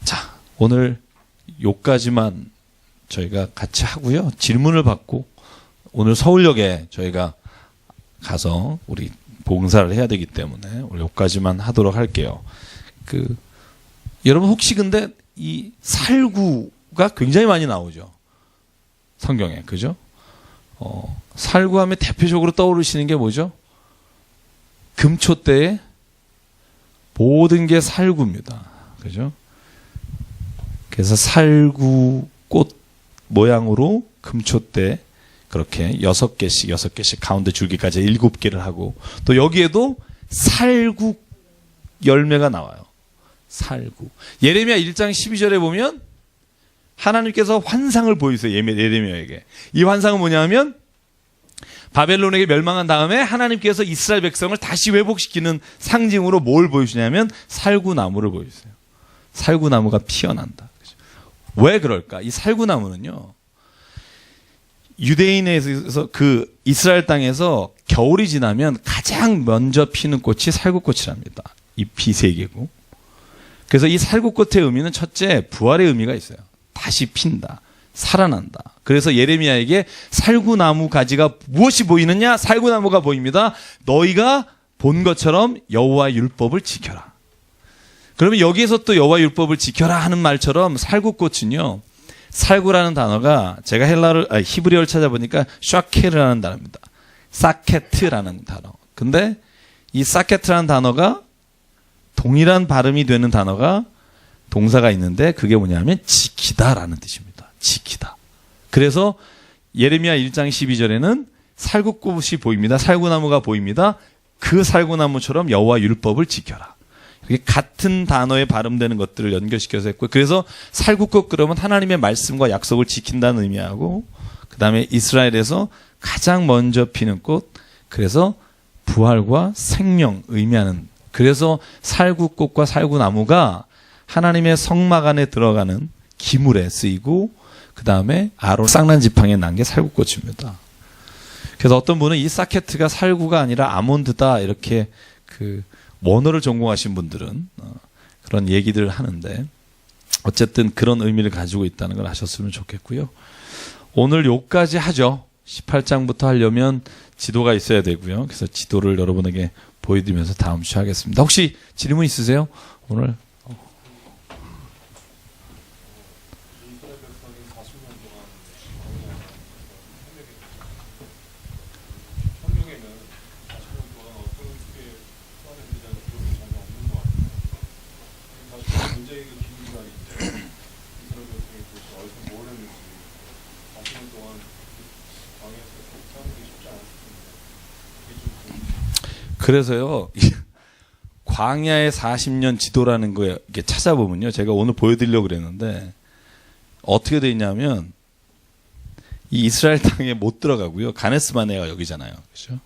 Speaker 1: 자, 오늘 요까지만 저희가 같이 하고요. 질문을 받고 오늘 서울역에 저희가 가서 우리 봉사를 해야 되기 때문에 오늘 요까지만 하도록 할게요. 여러분 혹시 근데 이 살구가 굉장히 많이 나오죠. 성경에. 그죠? 살구하면 대표적으로 떠오르시는 게 뭐죠? 금초 때에 모든 게 살구입니다. 그죠? 그래서 살구 꽃 모양으로 금초 때 그렇게 6개씩 가운데 줄기까지 7개를 하고 또 여기에도 살구 열매가 나와요. 살구. 예레미야 1장 12절에 보면 하나님께서 환상을 보이세요. 예레미야에게. 이 환상은 뭐냐면 바벨론에게 멸망한 다음에 하나님께서 이스라엘 백성을 다시 회복시키는 상징으로 뭘 보여주냐면 살구나무를 보여주세요. 살구나무가 피어난다. 왜 그럴까? 이 살구나무는요, 유대인에서 그 이스라엘 땅에서 겨울이 지나면 가장 먼저 피는 꽃이 살구꽃이랍니다. 잎이 3개고. 그래서 이 살구꽃의 의미는 첫째, 부활의 의미가 있어요. 다시 핀다. 살아난다. 그래서 예레미야에게 살구나무 가지가 무엇이 보이느냐? 살구나무가 보입니다. 너희가 본 것처럼 여호와의 율법을 지켜라. 그러면 여기에서 또 여호와의 율법을 지켜라 하는 말처럼 살구꽃은요, 살구라는 단어가 제가 히브리어를 찾아보니까 샤케르라는 단어입니다. 사케트라는 단어. 근데 이 사케트라는 단어가 동일한 발음이 되는 단어가 동사가 있는데 그게 뭐냐면 지키다라는 뜻입니다. 지키다. 그래서 예레미야 1장 12절에는 살구꽃이 보입니다. 살구나무가 보입니다. 그 살구나무처럼 여호와 율법을 지켜라. 이게 같은 단어에 발음되는 것들을 연결시켜서 했고, 그래서 살구꽃 그러면 하나님의 말씀과 약속을 지킨다는 의미하고, 그 다음에 이스라엘에서 가장 먼저 피는 꽃, 그래서 부활과 생명 의미하는, 그래서 살구꽃과 살구나무가 하나님의 성막 안에 들어가는 기물에 쓰이고, 그 다음에 아론 쌍난 지팡이에 난 게 살구꽃입니다. 그래서 어떤 분은 이 사케트가 살구가 아니라 아몬드다 이렇게 원어를 전공하신 분들은 그런 얘기들을 하는데, 어쨌든 그런 의미를 가지고 있다는 걸 아셨으면 좋겠고요. 오늘 요까지 하죠. 18장부터 하려면 지도가 있어야 되고요. 그래서 지도를 여러분에게 보여드리면서 다음 주에 하겠습니다. 혹시 질문 있으세요? 오늘?
Speaker 2: 동안 방에서
Speaker 1: 그래서요, 광야의 40년 지도라는 거 이렇게 찾아보면요, 제가 오늘 보여드리려고 그랬는데 어떻게 돼 있냐면 이 이스라엘 땅에 못 들어가고요, 가네스바네가 여기잖아요, 그렇죠?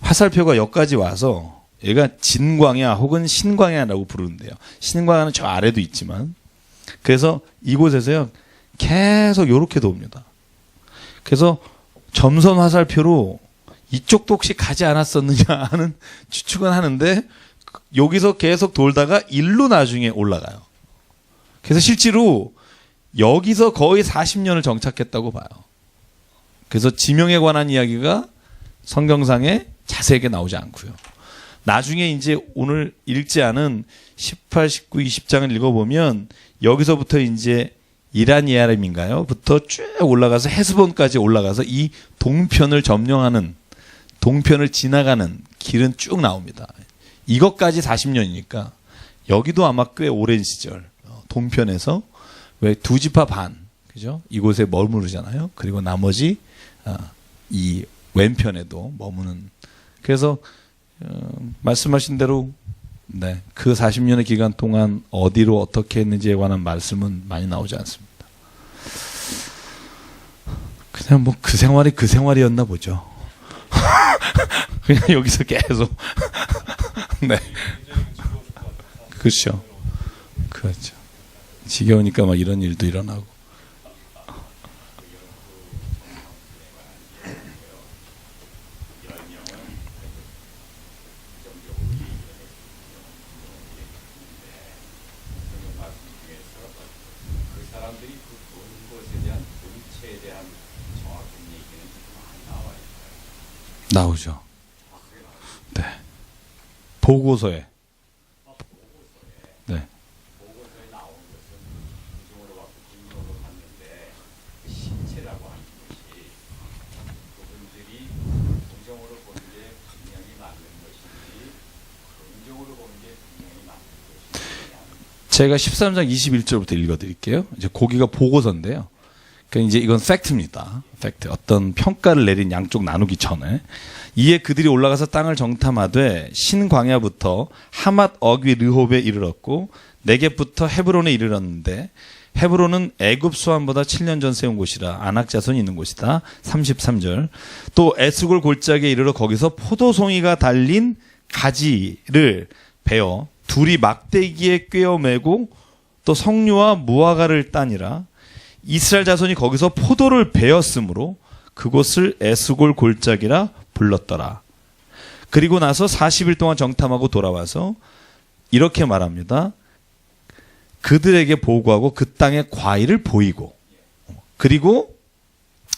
Speaker 1: 화살표가 여기까지 와서 얘가 진광야 혹은 신광야라고 부르는데요. 신광야는 저 아래도 있지만, 그래서 이곳에서요 계속 요렇게 돕니다. 그래서 점선 화살표로 이쪽도 혹시 가지 않았었느냐 하는 추측은 하는데, 여기서 계속 돌다가 일로 나중에 올라가요. 그래서 실제로 여기서 거의 40년을 정착했다고 봐요. 그래서 지명에 관한 이야기가 성경상에 자세하게 나오지 않고요. 나중에 이제 오늘 읽지 않은 18, 19, 20장을 읽어보면 여기서부터 이제 이란이아람인가요? 부터 쭉 올라가서 헤스본까지 올라가서 이 동편을 점령하는, 동편을 지나가는 길은 쭉 나옵니다. 이것까지 40년이니까 여기도 아마 꽤 오랜 시절, 동편에서 왜 두 지파 반, 그죠? 이곳에 머무르잖아요. 그리고 나머지 이 왼편에도 머무는. 그래서 말씀하신 대로 네, 그 40년의 기간 동안 어디로 어떻게 했는지에 관한 말씀은 많이 나오지 않습니다. 그냥 뭐 그 생활이 그 생활이었나 보죠. 그냥 여기서 계속 네, 그렇죠, 그렇죠. 지겨우니까 막 이런 일도 일어나고. 나오죠. 네. 보고서에. 네.
Speaker 2: 보고서에 나온 것은 긍정으로 받고 긍정으로 받는데 그 신체라고 하는 것이 그분들이 긍정으로 보는 게 분명히 맞는 것인지 긍정으로 보는 게 분명히 맞는 것인지.
Speaker 1: 제가 13장 21절부터 읽어드릴게요. 이제 거기가 보고서인데요. 그러니까 이제 이건 팩트입니다. 팩트. 어떤 평가를 내린 양쪽 나누기 전에. 이에 그들이 올라가서 땅을 정탐하되 신광야부터 하맛 어귀 르홉에 이르렀고 네겝부터 헤브론에 이르렀는데, 헤브론은 애굽 수환보다 7년 전 세운 곳이라 아낙 자손이 있는 곳이다. 33절. 또 에스골 골짜기에 이르러 거기서 포도송이가 달린 가지를 베어 둘이 막대기에 꿰어 매고 또 석류와 무화과를 따니라. 이스라엘 자손이 거기서 포도를 베었으므로 그곳을 에스골 골짜기라 불렀더라. 그리고 나서 40일 동안 정탐하고 돌아와서 이렇게 말합니다. 그들에게 보고하고 그 땅의 과일을 보이고, 그리고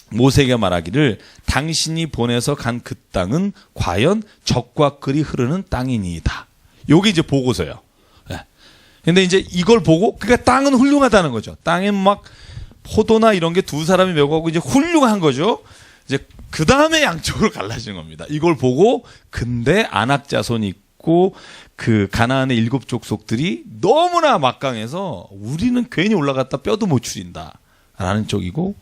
Speaker 1: 모세에게 말하기를 당신이 보내서 간 그 땅은 과연 젖과 꿀이 흐르는 땅이니이다. 요게 이제 보고서예요. 네. 근데 이제 이걸 보고, 그러니까 땅은 훌륭하다는 거죠. 땅에 막 포도나 이런 게 두 사람이 메고가고 이제 훌륭한 거죠. 이제 그 다음에 양쪽으로 갈라지는 겁니다. 이걸 보고 근데 아낙 자손이 있고 그 가나안의 7 족속들이 너무나 막강해서 우리는 괜히 올라갔다 뼈도 못 추린다 라는 쪽이고,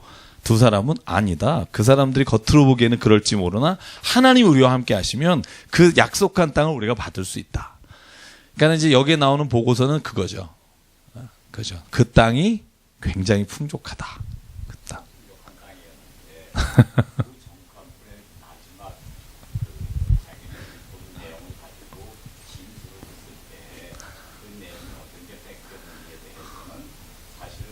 Speaker 1: 두 사람은 아니다. 그 사람들이 겉으로 보기에는 그럴지 모르나 하나님이 우리와 함께 하시면 그 약속한 땅을 우리가 받을 수 있다. 그러니까 이제 여기에 나오는 보고서는 그거죠. 그죠. 그 땅이 굉장히 풍족하다. 그 땅.
Speaker 2: 정권의 마지막 자기들이 본 내용을 가지고 진술을 했을 때 그 내용이 어떤 게 팩트인지에 대해서는 사실은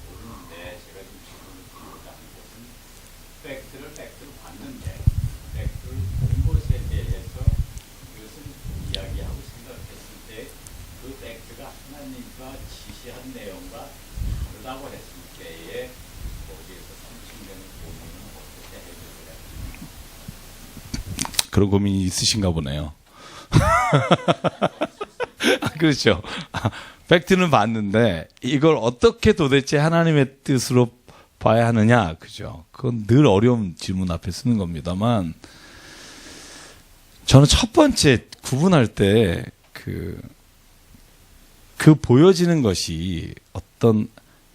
Speaker 2: 모르는데, 제가 지금 질문을 드리고자 하는 것은 팩트를 봤는데 팩트를 본 것에 대해서 이것은 이야기하고 생각했을 때 그 팩트가 하나님과 지시한 내용과 다르다고 했을 때에 거기에서 상충되는 고민은 어떻게 해결해야
Speaker 1: 그런 고민이 있으신가 보네요. 그렇죠. 팩트는 봤는데 이걸 어떻게 도대체 하나님의 뜻으로 봐야 하느냐, 그죠? 그건 늘 어려운 질문 앞에 쓰는 겁니다만, 저는 첫 번째 구분할 때 그 보여지는 것이 어떤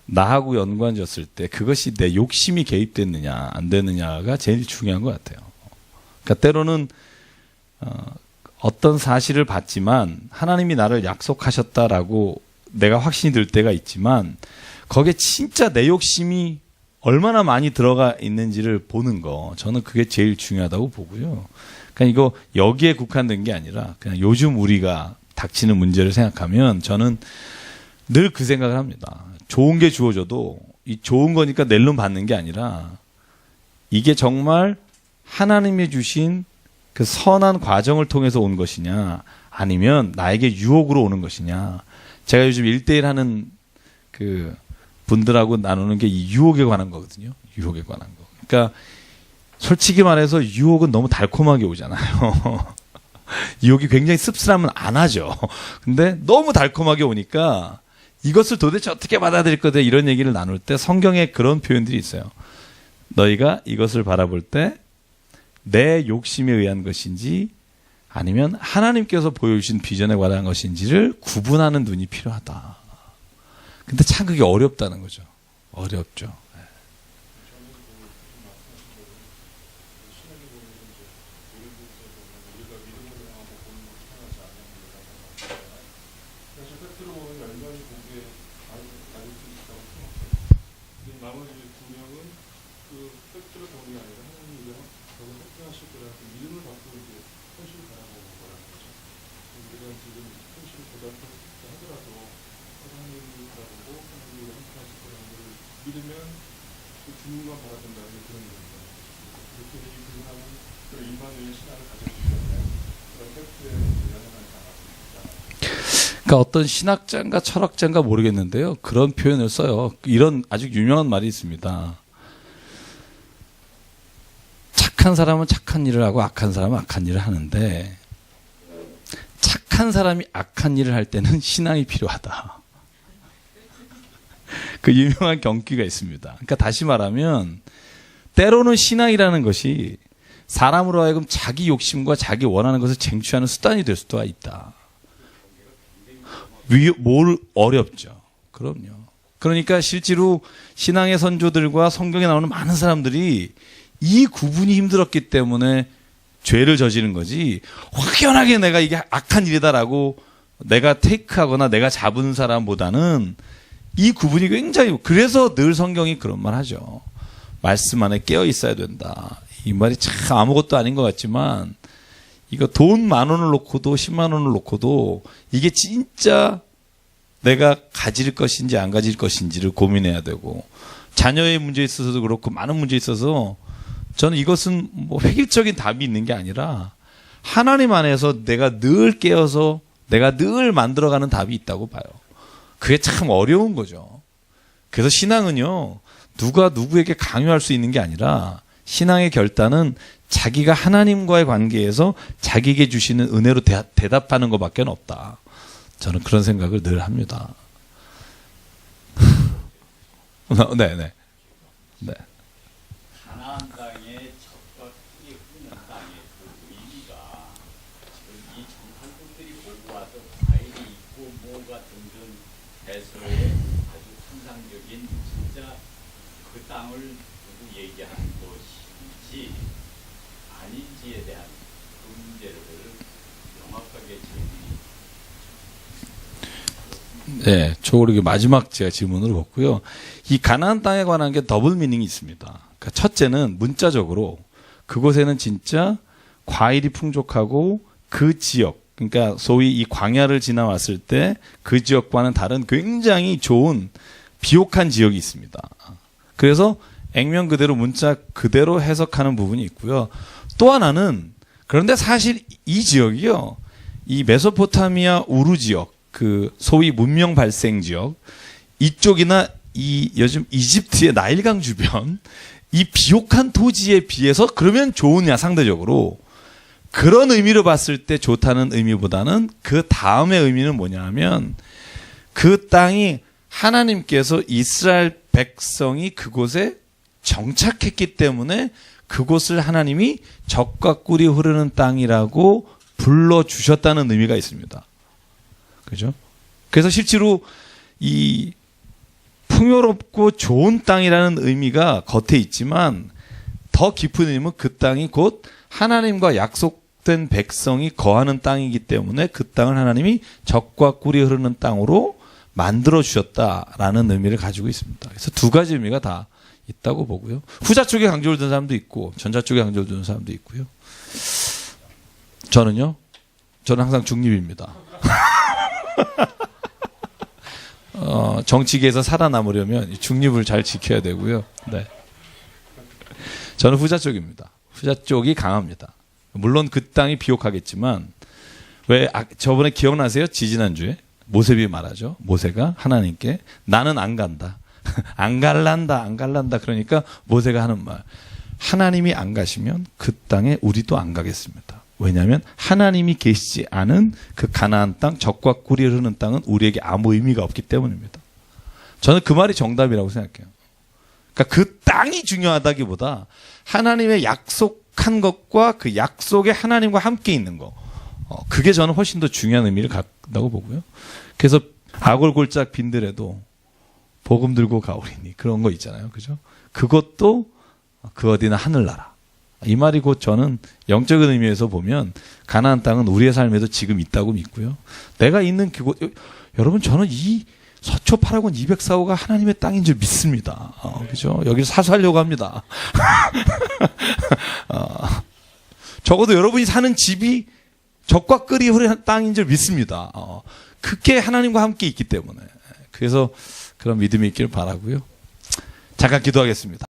Speaker 1: 나하고 연관졌을 때 그것이 내 욕심이 개입됐느냐 안 되느냐가 제일 중요한 것 같아요. 그러니까 때로는 어떤 사실을 봤지만 하나님이 나를 약속하셨다라고 내가 확신이 들 때가 있지만 거기에 진짜 내 욕심이 얼마나 많이 들어가 있는지를 보는 거, 저는 그게 제일 중요하다고 보고요. 그러니까 이거 여기에 국한된 게 아니라 그냥 요즘 우리가 닥치는 문제를 생각하면 저는 늘 그 생각을 합니다. 좋은 게 주어져도 이 좋은 거니까 낼름 받는 게 아니라 이게 정말 하나님이 주신 그 선한 과정을 통해서 온 것이냐 아니면 나에게 유혹으로 오는 것이냐. 제가 요즘 1대1 하는 그 분들하고 나누는 게 이 유혹에 관한 거거든요. 유혹에 관한 거. 그러니까 솔직히 말해서 유혹은 너무 달콤하게 오잖아요. 유혹이 굉장히 씁쓸하면 안 하죠. 근데 너무 달콤하게 오니까 이것을 도대체 어떻게 받아들일 거다 이런 얘기를 나눌 때 성경에 그런 표현들이 있어요. 너희가 이것을 바라볼 때 내 욕심에 의한 것인지 아니면 하나님께서 보여주신 비전에 관한 것인지를 구분하는 눈이 필요하다. 근데 참 그게 어렵다는 거죠. 어렵죠.
Speaker 3: 나머지 두 명은 그 팩트를 보는 게 아니라 하나님이 이런 저거 팩트하실 거라는 그 믿음을 갖고 이제 현실을 바라보는 거라는 거죠. 우리가 지금 현실을 보다 하더라도 하나님을 바라보고 하나님이 이런 함께하실 거라는 걸 믿으면 그 주님만 바라본다는 게 그런 겁니다. 그렇게 이 부분하고 일반적인 신앙을 가졌기 때문에 그런 팩트에 연연하지 않았습니다.
Speaker 1: 그러니까 어떤 신학자인가 철학자인가 모르겠는데요. 그런 표현을 써요. 이런 아주 유명한 말이 있습니다. 착한 사람은 착한 일을 하고 악한 사람은 악한 일을 하는데 착한 사람이 악한 일을 할 때는 신앙이 필요하다. 그 유명한 경기가 있습니다. 그러니까 다시 말하면 때로는 신앙이라는 것이 사람으로 하여금 자기 욕심과 자기 원하는 것을 쟁취하는 수단이 될 수도 있다. 뭘 어렵죠. 그럼요. 그러니까 실제로 신앙의 선조들과 성경에 나오는 많은 사람들이 이 구분이 힘들었기 때문에 죄를 저지른 거지 확연하게 내가 이게 악한 일이다라고 내가 테이크하거나 내가 잡은 사람보다는 이 구분이 굉장히 그래서 늘 성경이 그런 말 하죠. 말씀 안에 깨어 있어야 된다. 이 말이 참 아무것도 아닌 것 같지만 이거 돈 10,000원을 놓고도 10만 원을 놓고도 이게 진짜 내가 가질 것인지 안 가질 것인지를 고민해야 되고 자녀의 문제에 있어서도 그렇고 많은 문제에 있어서 저는 이것은 뭐 획일적인 답이 있는 게 아니라 하나님 안에서 내가 늘 깨어서 내가 늘 만들어가는 답이 있다고 봐요. 그게 참 어려운 거죠. 그래서 신앙은요 누가 누구에게 강요할 수 있는 게 아니라 신앙의 결단은 자기가 하나님과의 관계에서 자기에게 주시는 은혜로 대답하는 것밖에 없다. 저는 그런 생각을 늘 합니다. 네.
Speaker 2: 가나안 땅에 적과 풀이 흐르는 땅의 그 의미가 지금 이 정탐꾼들이 보고 와서 과일이 있고 뭐가 등등 해서의 아주 환상적인 진짜 그 땅을 두고 얘기하는 것인지 아닌지에 대한 그 문제를 명확하게
Speaker 1: 네, 저으로 마지막 제가 질문으로 봤고요. 이 가나안 땅에 관한 게 더블 미닝이 있습니다. 그러니까 첫째는 문자적으로 그곳에는 진짜 과일이 풍족하고 그 지역, 그러니까 소위 이 광야를 지나왔을 때 그 지역과는 다른 굉장히 좋은 비옥한 지역이 있습니다. 그래서 액면 그대로 문자 그대로 해석하는 부분이 있고요. 또 하나는 그런데 사실 이 지역이요, 이 메소포타미아 우루 지역, 그 소위 문명 발생 지역 이쪽이나 이 요즘 이집트의 나일강 주변 이 비옥한 토지에 비해서 그러면 좋으냐 상대적으로 그런 의미로 봤을 때 좋다는 의미보다는 그 다음의 의미는 뭐냐 하면 그 땅이 하나님께서 이스라엘 백성이 그곳에 정착했기 때문에 그곳을 하나님이 젖과 꿀이 흐르는 땅이라고 불러주셨다는 의미가 있습니다. 그죠? 그래서 실제로 이 풍요롭고 좋은 땅이라는 의미가 겉에 있지만 더 깊은 의미는 그 땅이 곧 하나님과 약속 약속된 백성이 거하는 땅이기 때문에 그 땅을 하나님이 젖과 꿀이 흐르는 땅으로 만들어 주셨다라는 의미를 가지고 있습니다. 그래서 두 가지 의미가 다 있다고 보고요. 후자 쪽에 강조를 두는 사람도 있고 전자 쪽에 강조를 두는 사람도 있고요. 저는 항상 중립입니다. 정치계에서 살아남으려면 중립을 잘 지켜야 되고요. 네. 저는 후자 쪽입니다. 후자 쪽이 강합니다. 물론 그 땅이 비옥하겠지만 왜 저번에 기억나세요? 지지난주에 모세비 말하죠. 모세가 하나님께 나는 안 간다. 안 갈란다. 그러니까 모세가 하는 말. 하나님이 안 가시면 그 땅에 우리도 안 가겠습니다. 왜냐하면 하나님이 계시지 않은 그 가나안 땅, 젖과 꿀이 흐르는 땅은 우리에게 아무 의미가 없기 때문입니다. 저는 그 말이 정답이라고 생각해요. 그러니까 그 땅이 중요하다기보다 하나님의 약속한 것과 그 약속에 하나님과 함께 있는 거. 그게 저는 훨씬 더 중요한 의미를 갖다고 보고요. 그래서 아골골짝 빈들에도 복음 들고 가오리니 그런 거 있잖아요. 그죠? 그것도 그 어디나 하늘나라. 이 말이 곧 저는 영적인 의미에서 보면 가나안 땅은 우리의 삶에도 지금 있다고 믿고요. 내가 있는 그곳, 여러분 저는 이 서초 8학원 204호가 하나님의 땅인 줄 믿습니다. 그죠? 여기를 사수하려고 합니다. 적어도 여러분이 사는 집이 젖과 꿀이 흐르는 땅인 줄 믿습니다. 그게 하나님과 함께 있기 때문에. 그래서 그런 믿음이 있기를 바라고요. 잠깐 기도하겠습니다.